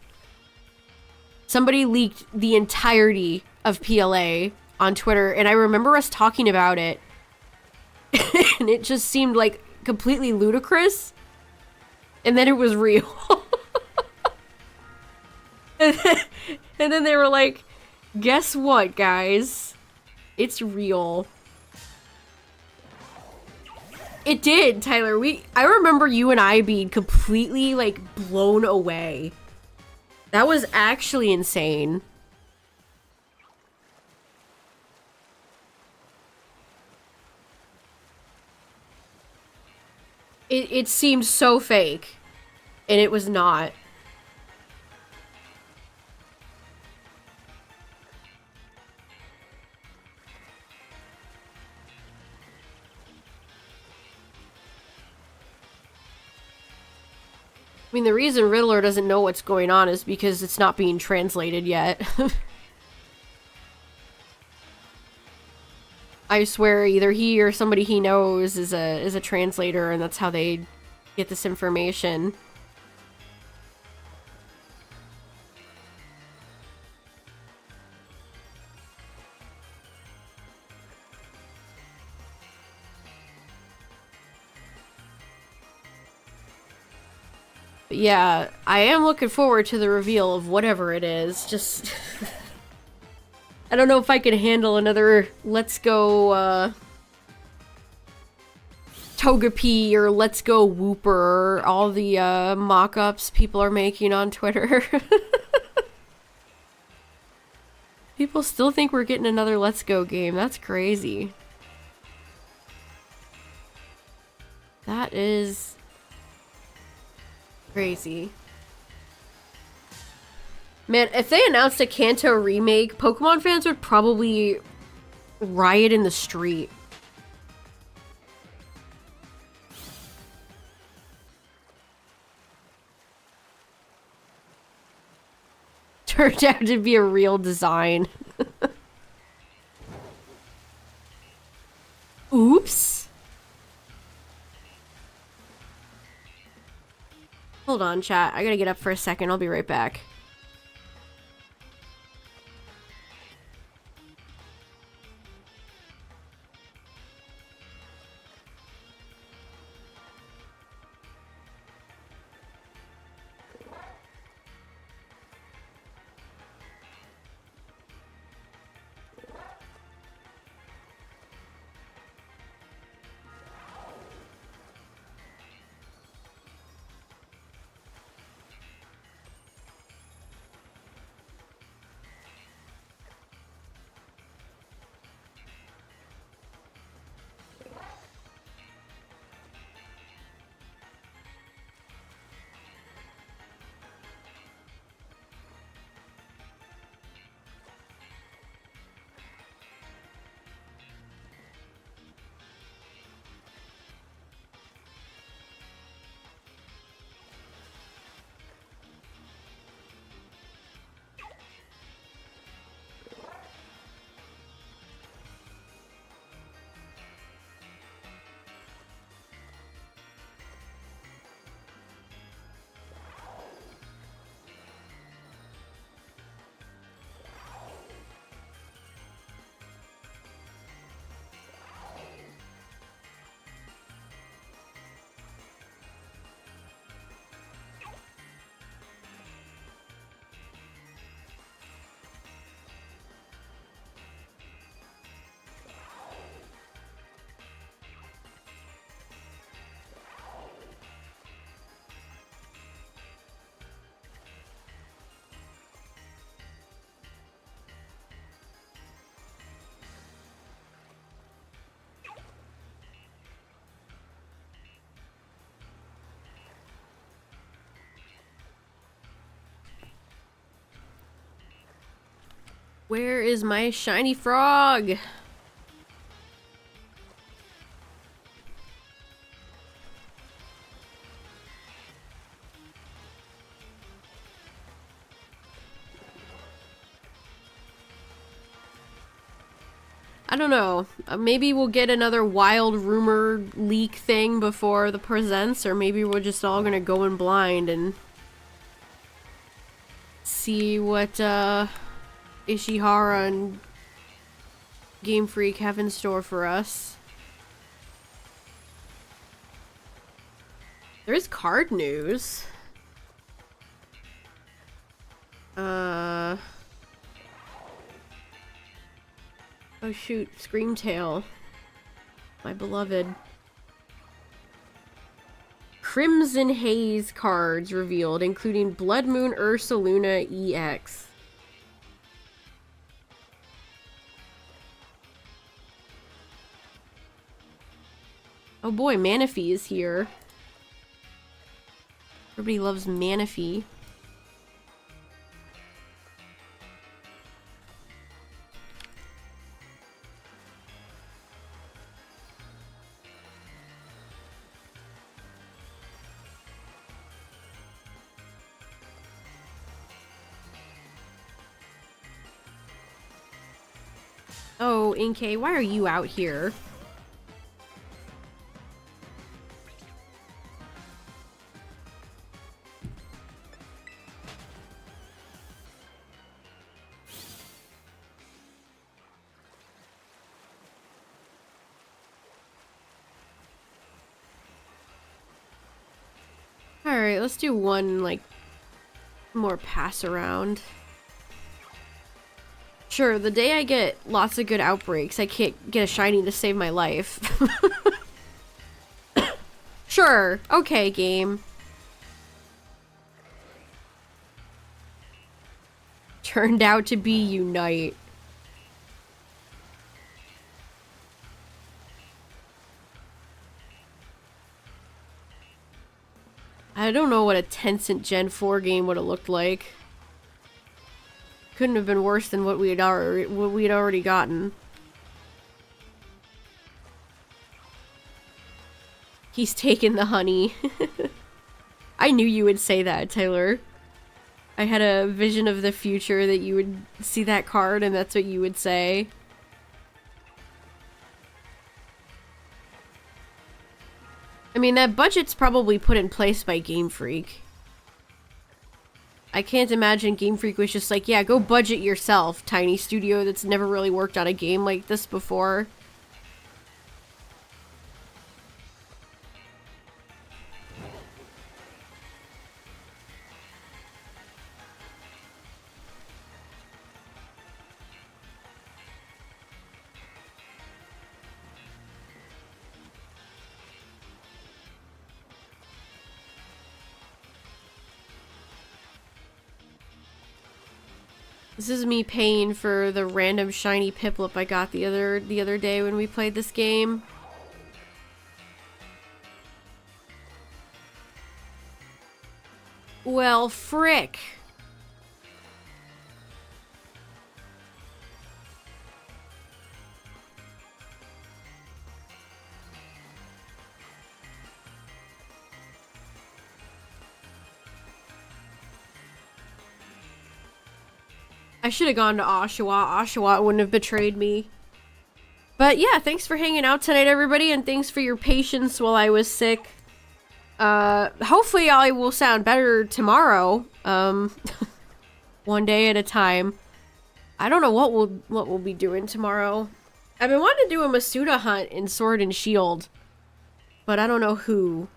Somebody leaked the entirety of PLA on Twitter, and I remember us talking about it. And it just seemed, like, completely ludicrous. And then it was real. And then they were like, guess what, guys? It's real. It did, Tyler. I remember you and I being completely, like, blown away. That was actually insane. It seemed so fake. And it was not. I mean, the reason Riddler doesn't know what's going on is because it's not being translated yet. I swear either he or somebody he knows is a translator, and that's how they get this information. But yeah, I am looking forward to the reveal of whatever it is. Just... I don't know if I can handle another Let's Go, Togepi or Let's Go Wooper or all the, mock-ups people are making on Twitter. People still think we're getting another Let's Go game. That's crazy. That is... crazy. Man, if they announced a Kanto remake, Pokemon fans would probably Riot in the street. Turned out to be a real design. Oops. Hold on, chat. I gotta get up for a second. I'll be right back. Where is my shiny frog? I don't know. Maybe we'll get another wild rumor leak thing before the presents, or maybe we're just all gonna go in blind and see what Ishihara and Game Freak have in store for us. There is card news. Oh shoot, Screamtail. My beloved. Crimson Haze cards revealed, including Blood Moon Ursaluna EX. Oh boy, Manaphy is here. Everybody loves Manaphy. Oh, Inkay, why are you out here? Alright, let's do one, like, more pass around. Sure, the day I get lots of good outbreaks, I can't get a shiny to save my life. Sure, okay, game. Turned out to be Unite. I don't know what a Tencent Gen 4 game would have looked like. Couldn't have been worse than what we had already gotten. He's taken the honey. I knew you would say that, Taylor. I had a vision of the future that you would see that card and that's what you would say. I mean, that budget's probably put in place by Game Freak. I can't imagine Game Freak was just like, yeah, go budget yourself, tiny studio that's never really worked on a game like this before. This is me paying for the random shiny Piplup I got the other day when we played this game. Well, frick. I should have gone to Oshawa. Oshawa wouldn't have betrayed me. But yeah, thanks for hanging out tonight, everybody, and thanks for your patience while I was sick. Hopefully I will sound better tomorrow. One day at a time. I don't know what we'll be doing tomorrow. I've been wanting to do a Masuda hunt in Sword and Shield. But I don't know who.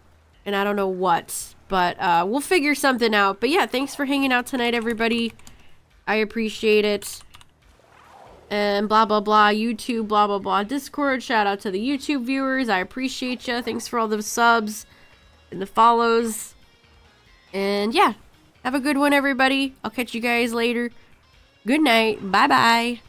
And I don't know what. But we'll figure something out. But yeah, thanks for hanging out tonight, everybody. I appreciate it. And blah, blah, blah. YouTube, blah, blah, blah. Discord. Shout out to the YouTube viewers. I appreciate you. Thanks for all the subs and the follows. And yeah. Have a good one, everybody. I'll catch you guys later. Good night. Bye-bye.